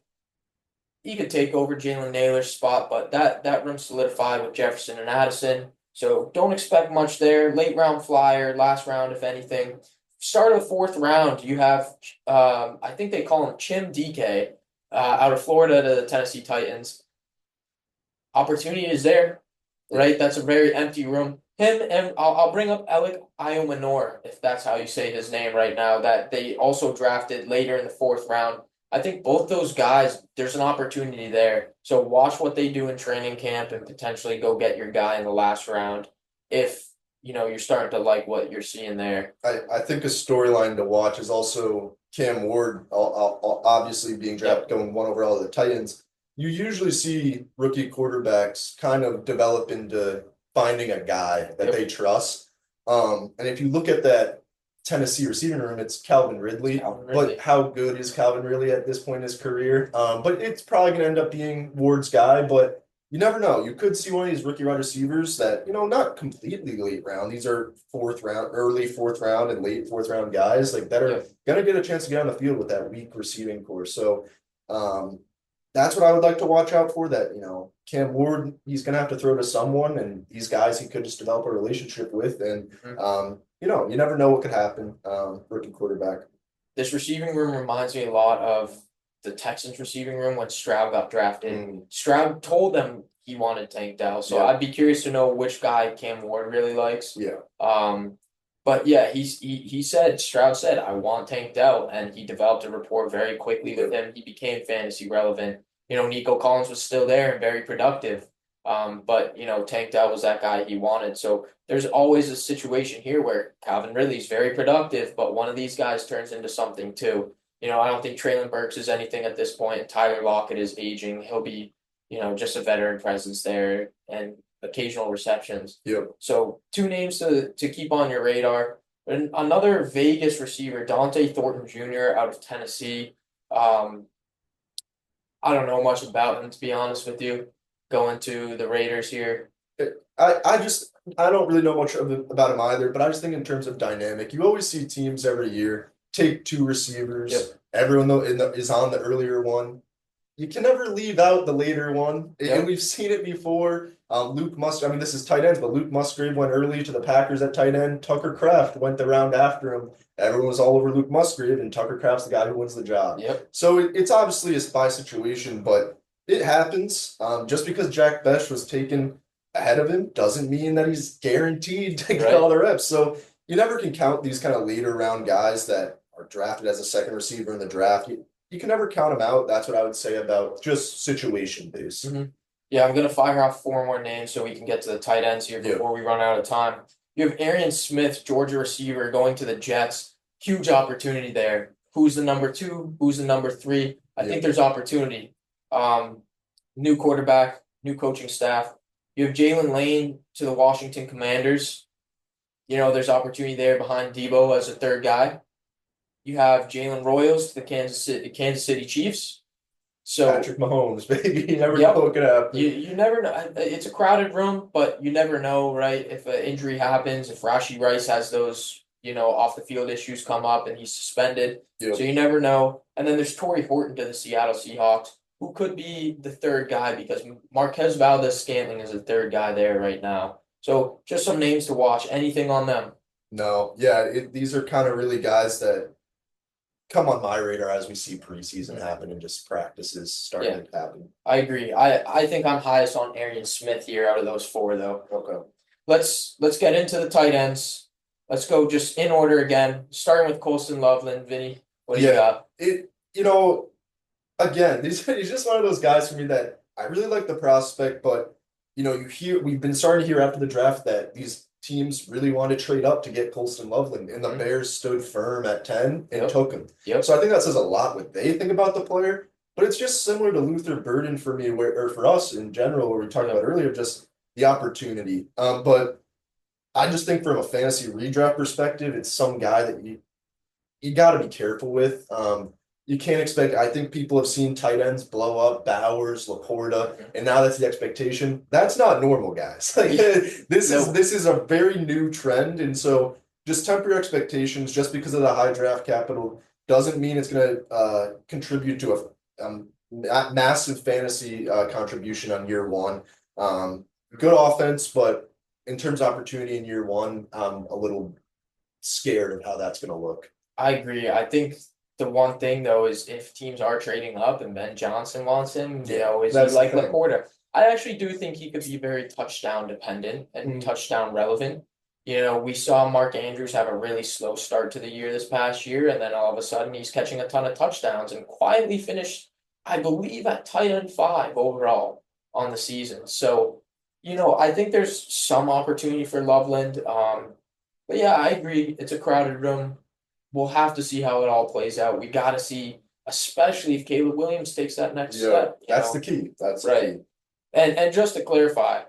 He could take over Jalen Naylor's spot, but that room's solidified with Jefferson and Addison. So don't expect much there. Late round flyer, last round, if anything. Start of the fourth round, you have I think they call him Chim DK out of Florida to the Tennessee Titans. Opportunity is there, right? That's a very empty room. Him and I'll bring up Alec Iomanor, if that's how you say his name right now, that they also drafted later in the fourth round. I think both those guys, there's an opportunity there. So watch what they do in training camp and potentially go get your guy in the last round if you're starting to like what you're seeing there. I think a storyline to watch is also Cam Ward, obviously being drafted going one overall to the Titans. You usually see rookie quarterbacks kind of develop into finding a guy that they trust. And if you look at that Tennessee receiving room, it's Calvin Ridley. But how good is Calvin Ridley at this point in his career? But it's probably going to end up being Ward's guy. But you never know. You could see one of these rookie wide receivers that, not completely late round. These are fourth round, early fourth round and late fourth round guys like that are gonna get a chance to get on the field with that weak receiving core. So that's what I would like to watch out for. That, Cam Ward, he's gonna have to throw to someone, and these guys he could just develop a relationship with. And you never know what could happen. Rookie quarterback. This receiving room reminds me a lot of the Texans receiving room when Stroud got drafted. Stroud told them he wanted Tank Dell, so I'd be curious to know which guy Cam Ward really likes. Yeah. But yeah, he said Stroud said I want Tank Dell, and he developed a rapport very quickly with him. He became fantasy relevant. Nico Collins was still there and very productive. But Tank Dell was that guy he wanted. So there's always a situation here where Calvin Ridley's very productive, but one of these guys turns into something too. I don't think Traylon Burks is anything at this point, and Tyler Lockett is aging. He'll be, just a veteran presence there and occasional receptions. Yep. So two names to keep on your radar. And another Vegas receiver, Dante Thornton Jr. out of Tennessee. I don't know much about him, to be honest with you. Going to the Raiders here. I don't really know much about him either, but I just think in terms of dynamic, you always see teams every year take two receivers. Yep. Everyone though is on the earlier one. You can never leave out the later one, and we've seen it before. Luke Musgrave, I mean, this is tight ends, but Luke Musgrave went early to the Packers at tight end. Tucker Kraft went the round after him. Everyone was all over Luke Musgrave, and Tucker Kraft's the guy who wins the job. Yep. So it's obviously a spy situation, but it happens. Just because Jack Besh was taken ahead of him doesn't mean that he's guaranteed to get all the reps. So you never can count these kind of later round guys that are drafted as a second receiver in the draft. You can never count them out. That's what I would say about just situation based. Yeah, I'm gonna fire off four more names so we can get to the tight ends here before we run out of time. You have Arian Smith, Georgia receiver, going to the Jets. Huge opportunity there. Who's the number 2? Who's the number 3? I think there's opportunity. New quarterback, new coaching staff. You have Jalen Lane to the Washington Commanders. There's opportunity there behind Debo as a third guy. You have Jalen Royals to the Kansas City Chiefs. So Patrick Mahomes, baby, you never know what could happen. You never know. It's a crowded room, but you never know, right? If an injury happens, if Rashee Rice has those, off the field issues come up and he's suspended. So you never know. And then there's Torrey Horton to the Seattle Seahawks, who could be the third guy because Marquez Valdez-Scantling is the third guy there right now. So just some names to watch. Anything on them? No, these are kind of really guys that come on my radar as we see preseason happen and just practices starting to happen. I agree. I think I'm highest on Arian Smith here out of those 4, though. Okay. Let's get into the tight ends. Let's go just in order again, starting with Colston Loveland. Vinny, what do you got? Again, he's just one of those guys for me that I really like the prospect, but we've been starting to hear after the draft that these teams really want to trade up to get Colston Loveland, and the Bears stood firm at 10 and took him. So I think that says a lot what they think about the player, but it's just similar to Luther Burden for me, or for us in general, where we talked about earlier, just the opportunity. But I just think from a fantasy redraft perspective, it's some guy that you got to be careful with. You can't expect. I think people have seen tight ends blow up, Bowers, Laporta, and now that's the expectation. That's not normal, guys. Like No, this is a very new trend, and so just temper your expectations. Just because of the high draft capital doesn't mean it's going to contribute to a massive fantasy contribution on year one. Good offense, but in terms of opportunity in year one, I'm a little scared of how that's going to look. I agree. I think the one thing though is if teams are trading up and Ben Johnson wants him, is he That's the like thing. Laporta? I actually do think he could be very touchdown dependent and touchdown relevant. We saw Mark Andrews have a really slow start to the year this past year, and then all of a sudden he's catching a ton of touchdowns and quietly finished, I believe, at tight end 5 overall on the season. So, I think there's some opportunity for Loveland. But yeah, I agree. It's a crowded room. We'll have to see how it all plays out. We got to see, especially if Caleb Williams takes that next Yeah, step. that's the key. That's the Right. key. And just to clarify,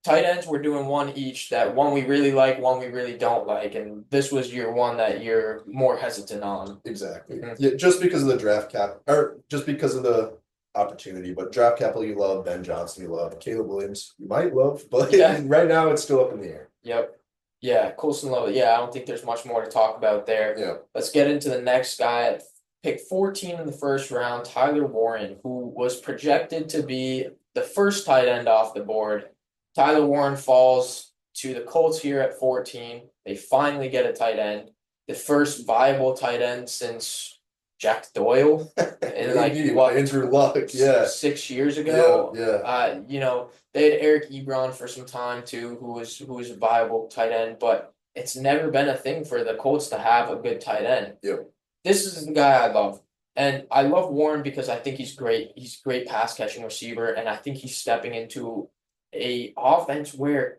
tight ends we're doing one each. That one we really like, one we really don't like, and this was your one that you're more hesitant on. Exactly. Mhm. Yeah, just because of the draft cap, or just because of the opportunity. But draft capital, you love. Ben Johnson, you love. Caleb Williams, you might love, but Yeah. right now it's still up in the air. Yep. Yeah, Coulson Love. Yeah, I don't think there's much more to talk about there. Yeah. Let's get into the next guy at pick 14 in the first round, Tyler Warren, who was projected to be the first tight end off the board. Tyler Warren falls to the Colts here at 14. They finally get a tight end, the first viable tight end since Jack Doyle in like Maybe what Andrew Luck. Yeah. 6 years Yeah. ago. Yeah. They had Eric Ebron for some time too, who was a viable tight end, but it's never been a thing for the Colts to have a good tight end. Yep. This is the guy I love. And I love Warren because I think he's great. He's a great pass catching receiver, and I think he's stepping into a offense where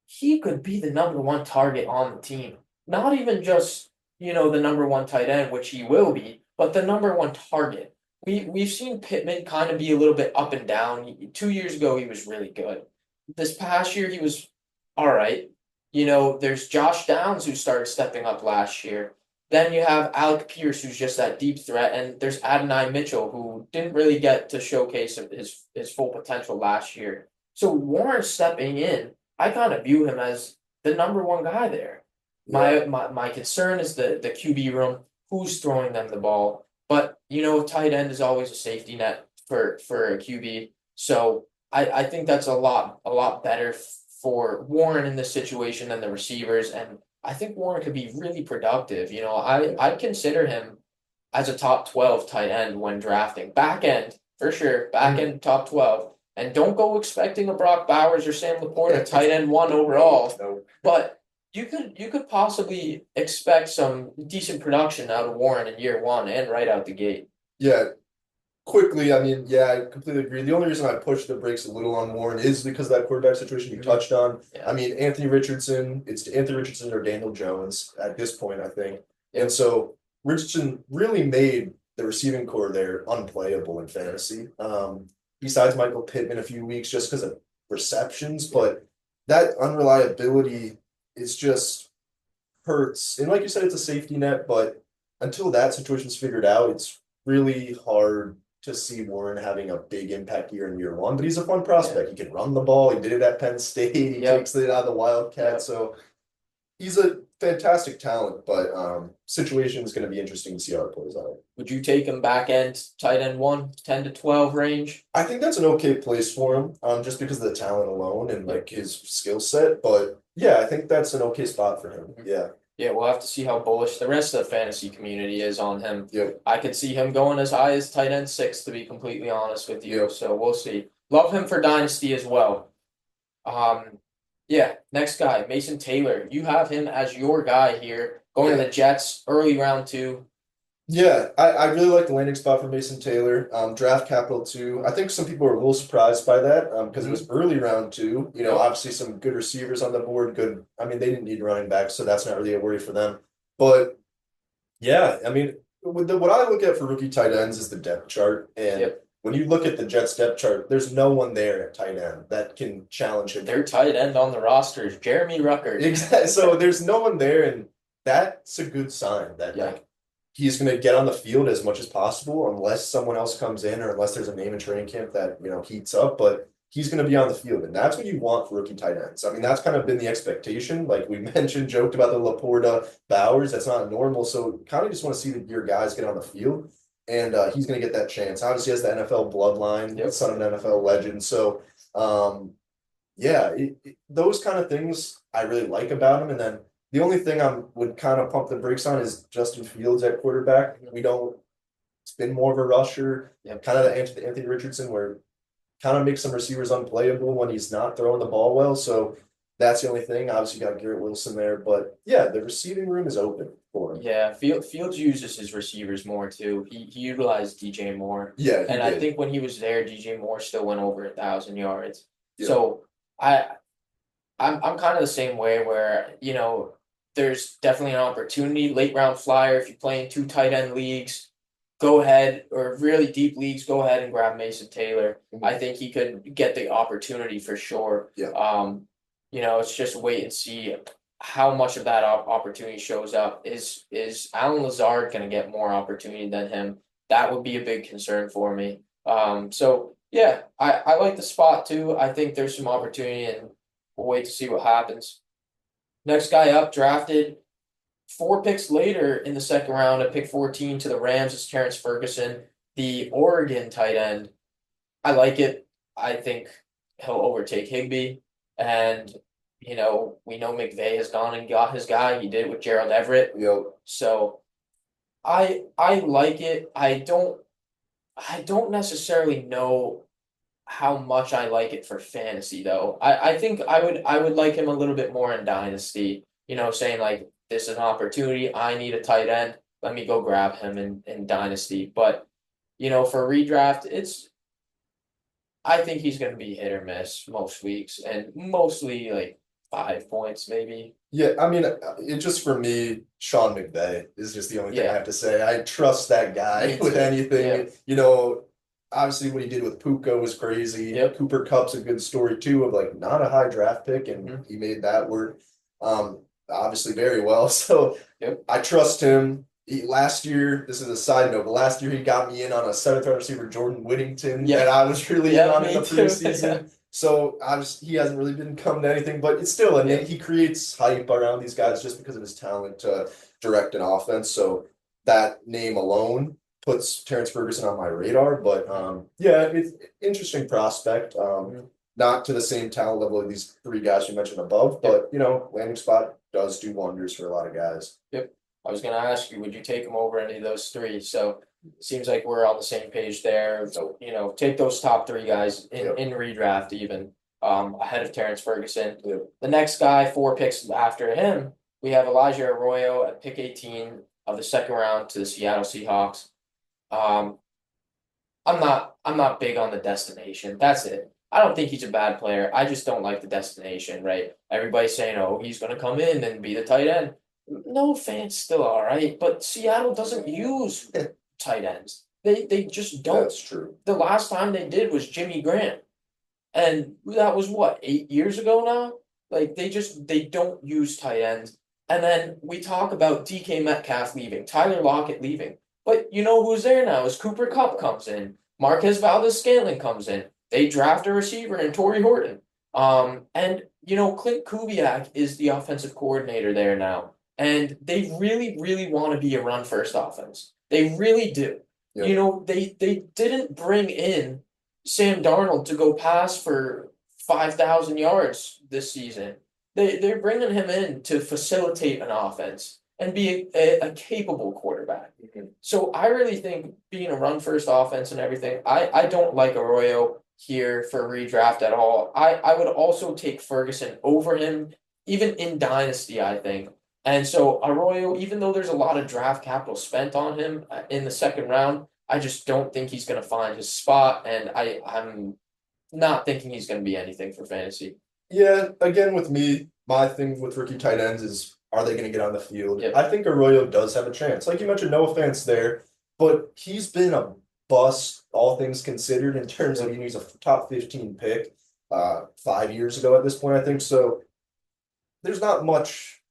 he could be the number one target on the team. Not even just, the number one tight end, which he will be, but the number one target. We've seen Pittman kind of be a little bit up and down. 2 years ago, he was really good. This past year, he was all right. There's Josh Downs who started stepping up last year. Then you have Alec Pierce, who's just that deep threat, and there's Adonai Mitchell, who didn't really get to showcase his full potential last year. So Warren stepping in, I kind of view him as the number one guy there. Yeah. My concern is the QB room, who's throwing them the ball. But tight end is always a safety net for a QB. So I think that's a lot better for Warren in this situation than the receivers. And I think Warren could be really productive. I consider him as a top 12 tight end when drafting. Back end, for sure. Back end top 12. And don't go expecting a Brock Bowers or Sam Laporta tight end 1 overall. No. But you could possibly expect some decent production out of Warren in year 1 and right out the gate. Yeah. Quickly, I mean, yeah, I completely agree. The only reason I pushed the brakes a little on Warren is because of that quarterback situation you touched on. Yeah. I mean, it's Anthony Richardson or Daniel Jones at this point, I think. Yeah. And so Richardson really made the receiving core there unplayable in fantasy. Besides Michael Pittman a few weeks just because of receptions, but that unreliability is just hurts. And like you said, it's a safety net, but until that situation's figured out, it's really hard to see Warren having a big impact year in year one. But he's a fun prospect. He can run the ball. He did it at Penn State. He takes it out of the Wildcat. Yep. So he's a fantastic talent, but situation is going to be interesting to see how it plays out. Would you take him back end, tight end 1, 10 to 12 range? I think that's an okay place for him, just because of the talent alone and like his skill set. But yeah, I think that's an okay spot for him. Yeah. Yeah, we'll have to see how bullish the rest of the fantasy community is on him. Yep. I could see him going as high as tight end 6, to be completely honest with you. Yep. So we'll see. Love him for Dynasty as well. Yeah, next guy, Mason Taylor. You have him as your guy here, going to the Jets, early round 2. Yeah, I really like the landing spot for Mason Taylor. Draft capital too. I think some people were a little surprised by that because it was early round 2. Obviously some good receivers on the board. Good. I mean, they didn't need running backs, so that's not really a worry for them. But yeah, I mean, what I look at for rookie tight ends is the depth chart, and when you look at the Jets depth chart, there's no one there at tight end that can challenge him. Their tight end on the roster is Jeremy Ruckert. Exactly. So there's no one there, and that's a good sign that Yeah. like he's going to get on the field as much as possible, unless someone else comes in or unless there's a name in training camp that heats up. But he's going to be on the field, and that's what you want for rookie tight ends. I mean, that's kind of been the expectation. Like we mentioned, joked about the Laporta Bowers. That's not normal. So kind of just want to see your guys get on the field, and he's going to get that chance. Obviously, he has the NFL bloodline, Yep. son of an NFL legend. So. Yeah, those kind of things I really like about him. And then the only thing I would kind of pump the brakes on is Justin Fields at quarterback. We don't, it's been more of a rusher, Yep. kind of the Anthony Richardson, where kind of makes some receivers unplayable when he's not throwing the ball well. So that's the only thing. Obviously, you got Garrett Wilson there, but yeah, the receiving room is open for him. Yeah, Fields uses his receivers more too. He utilized DJ Moore. Yeah, he And I did. think when he was there, DJ Moore still went over 1,000 yards. Yeah. So I I'm kind of the same way where, there's definitely an opportunity, late round flyer, if you play in two tight end leagues, go ahead, or really deep leagues, go ahead and grab Mason Taylor. I think he could get the opportunity for sure. Yeah. It's just wait and see how much of that opportunity shows up. Is Alan Lazard going to get more opportunity than him? That would be a big concern for me. So yeah, I like the spot too. I think there's some opportunity, and we'll wait to see what happens. Next guy up, drafted 4 picks later in the second round at pick 14 to the Rams is Terrence Ferguson, the Oregon tight end. I like it. I think he'll overtake Higbee. And, we know McVay has gone and got his guy. He did it with Gerald Everett. Yep. So I like it. I don't necessarily know how much I like it for fantasy though. I think I would like him a little bit more in Dynasty, saying like this is an opportunity, I need a tight end, let me go grab him in Dynasty. But for redraft, I think he's gonna be hit or miss most weeks and mostly like 5 points maybe. Yeah, I mean, it just for me, Sean McVay is just the only thing I Yeah. have to say. I trust that guy Me with too. anything. Yeah. Obviously what he did with Puka was crazy. Yep. Cooper Kupp's a good story too, of like not a high draft pick, and Mhm. he made that work. Obviously very well. So Yep. I trust him. Last year, this is a side note, but last year he got me in on a seventh round receiver, Jordan Whittington, Yeah. that I was really in Yeah, on in me the too. preseason. So he hasn't really been come to anything, but it's still Yeah. he creates hype around these guys just because of his talent to direct an offense. So that name alone puts Terrence Ferguson on my radar. But yeah, it's interesting prospect. Not to the same talent level of these three guys you mentioned above, but landing spot does do wonders for a lot of guys. Yep. I was going to ask you, would you take him over any of those three? So it seems like we're on the same page there. So, take those top three guys in redraft even ahead of Terrence Ferguson. Yep. The next guy, 4 picks after him, we have Elijah Arroyo at pick 18 of the second round to the Seattle Seahawks. Um, I'm not big on the destination. That's it. I don't think he's a bad player. I just don't like the destination, right? Everybody's saying, oh, he's going to come in and be the tight end. No offense, still all right, but Seattle doesn't use tight ends. They just don't. That's true. The last time they did was Jimmy Graham, and that was what, 8 years ago now. Like they don't use tight ends. And then we talk about DK Metcalf leaving, Tyler Lockett leaving, but you know who's there now? Is Cooper Kupp comes in, Marquez Valdez-Scantling comes in. They draft a receiver in Torrey Horton. And Clint Kubiak is the offensive coordinator there now. And they really, really want to be a run first offense. They really do. Yep. They didn't bring in Sam Darnold to go pass for 5,000 yards this season. They're bringing him in to facilitate an offense and be a capable quarterback. So I really think being a run first offense and everything, I don't like Arroyo here for redraft at all. I would also take Ferguson over him, even in Dynasty, I think. And so Arroyo, even though there's a lot of draft capital spent on him in the second round, I just don't think he's going to find his spot, and I'm not thinking he's going to be anything for fantasy. Yeah, again with me, my thing with rookie tight ends is, are they going to get on the field? Yep. I think Arroyo does have a chance. Like you mentioned, no offense there, but he's been a bust, all things considered, in terms of he's a top 15 pick 5 years ago at this point, I think. So there's not much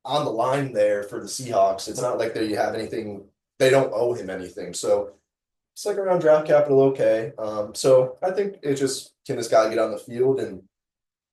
on the line there for the Seahawks. It's not like they have anything, they don't owe him anything. So it's like around draft capital, okay. So I think it's just, can this guy get on the field? And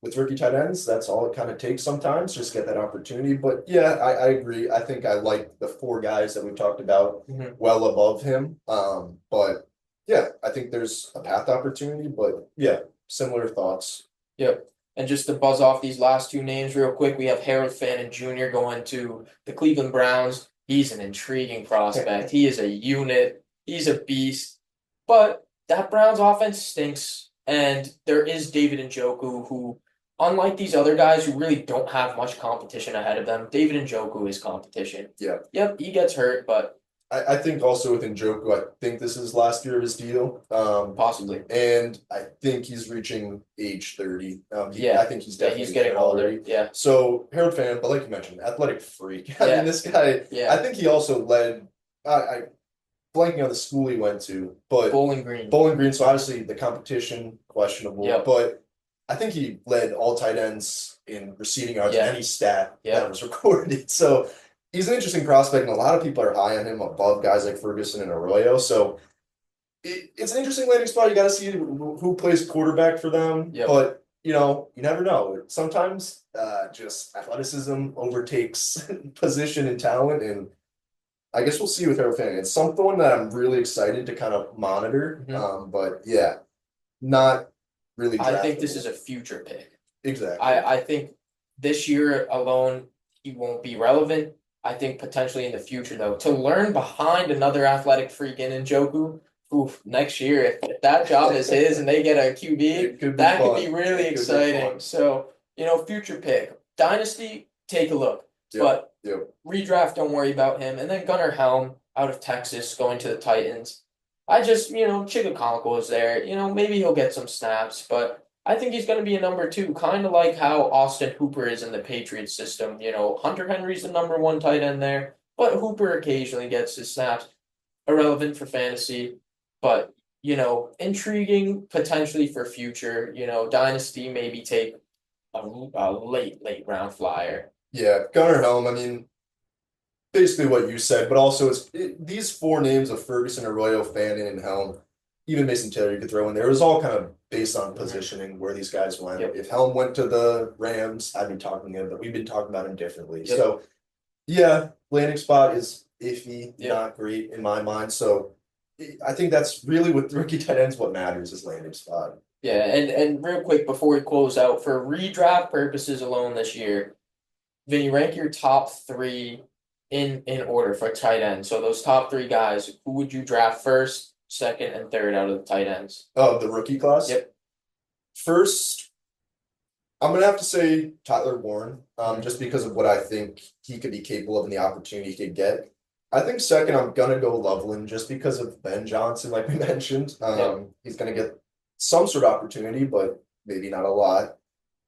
with rookie tight ends, that's all it kind of takes sometimes, just get that opportunity. But yeah, I agree. I think I like the four guys that we've talked about well above him. But yeah, I think there's a path opportunity, but yeah, similar thoughts. Yep. And just to buzz off these last two names real quick, we have Harold Fannin Jr. going to the Cleveland Browns. He's an intriguing prospect. He is a unit. He's a beast. But that Browns offense stinks. And there is David Njoku, who, unlike these other guys who really don't have much competition ahead of them, David Njoku is competition. Yeah. Yep, he gets hurt, but I think also with Njoku, I think this is last year of his deal. possibly. And I think he's reaching age 30. Yeah. I think he's definitely he's getting older. Yeah. So Harold Fan, but like you mentioned, athletic freak. I Yeah. mean, this guy, Yeah. I think he also led, I blanking on the school he went to, but Bowling Green. Bowling Green. So obviously the competition questionable, Yep. but I think he led all tight ends in receiving yards in Yeah. any stat Yeah. that was recorded. So he's an interesting prospect, and a lot of people are high on him above guys like Ferguson and Arroyo. So it's an interesting landing spot. You got to see who plays quarterback for them. Yep. But you know, you never know. Sometimes just athleticism overtakes position and talent, and I guess we'll see with Harold Fanning. It's something that I'm really excited to kind of monitor. But yeah, not really. I think this is a future pick. Exactly. I think this year alone he won't be relevant. I think potentially in the future though, to learn behind another athletic freak in Njoku, oof, next year if that job is his and they get a QB, that could be really exciting. So, future pick. Dynasty, take a look. But redraft, don't worry about him. And then Gunnar Helm out of Texas going to the Titans. I just, Chigacomical is there. Maybe he'll get some snaps, but I think he's going to be a number two, kind of like how Austin Hooper is in the Patriots system. Hunter Henry's the number one tight end there, but Hooper occasionally gets his snaps. Irrelevant for fantasy, but, intriguing potentially for future. Dynasty maybe take a late round flyer. Yeah, Gunnar Helm, I mean, basically what you said, but also these four names of Ferguson, Arroyo, Fannin, and Helm, even Mason Taylor you could throw in there. It was all kind of based on positioning where these guys went. Yep. If Helm went to the Rams, I'd be talking to him, but we've been talking about him differently. Yep. So yeah, landing spot is iffy, not great in my mind. So I think that's really with rookie tight ends what matters is landing spot. Yeah, and real quick before we close out, for redraft purposes alone this year, Vinny, rank your top three in order for tight end. So those top three guys, who would you draft first, second, and third out of the tight ends? Oh, the rookie class? Yep. First, I'm gonna have to say Tyler Warren, just because of what I think he could be capable of and the opportunity he could get. I think second, I'm gonna go Loveland just because of Ben Johnson, like we mentioned. He's gonna get some sort of opportunity, but maybe not a lot.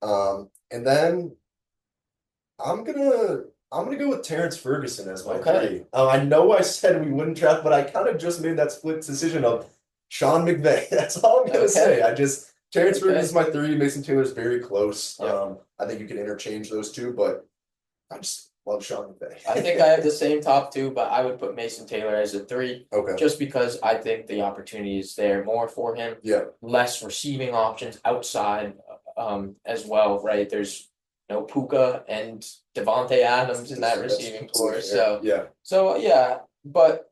And then I'm gonna go with Terrence Ferguson as my three. I know I said we wouldn't draft, but I kind of just made that split decision of Sean McVay. That's all I'm gonna say. Terrence Ferguson is my three. Mason Taylor's very close. I think you can interchange those two, but I just love Sean McVay. I think I have the same top two, but I would put Mason Taylor as a three. Okay. Just because I think the opportunity is there more for him. Yeah. Less receiving options outside, as well, right? There's no Puka and Devontae Adams in that receiving core. So yeah, but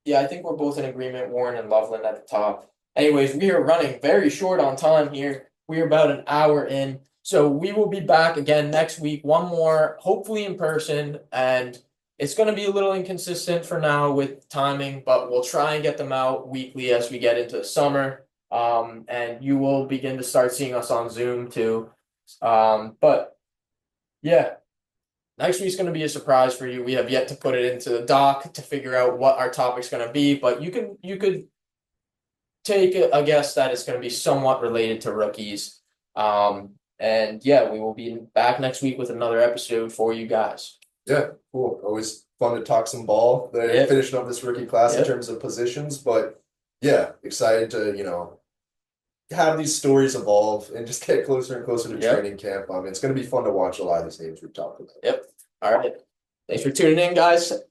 yeah, I think we're both in agreement. Warren and Loveland at the top. Anyways, we are running very short on time here. We are about an hour in. So we will be back again next week. One more, hopefully in person. And it's going to be a little inconsistent for now with timing, but we'll try and get them out weekly as we get into the summer. And you will begin to start seeing us on Zoom too. But yeah, next week's going to be a surprise for you. We have yet to put it into the doc to figure out what our topic's going to be, but you could take a guess that it's going to be somewhat related to rookies. And yeah, we will be back next week with another episode for you guys. Yeah, cool. Always fun to talk some ball. They're finishing up this rookie class in terms of positions, but yeah, excited to, have these stories evolve and just get closer and closer to Yep. training camp. It's going to be fun to watch a lot of these names we've talked about. Yep. All right. Thanks for tuning in, guys.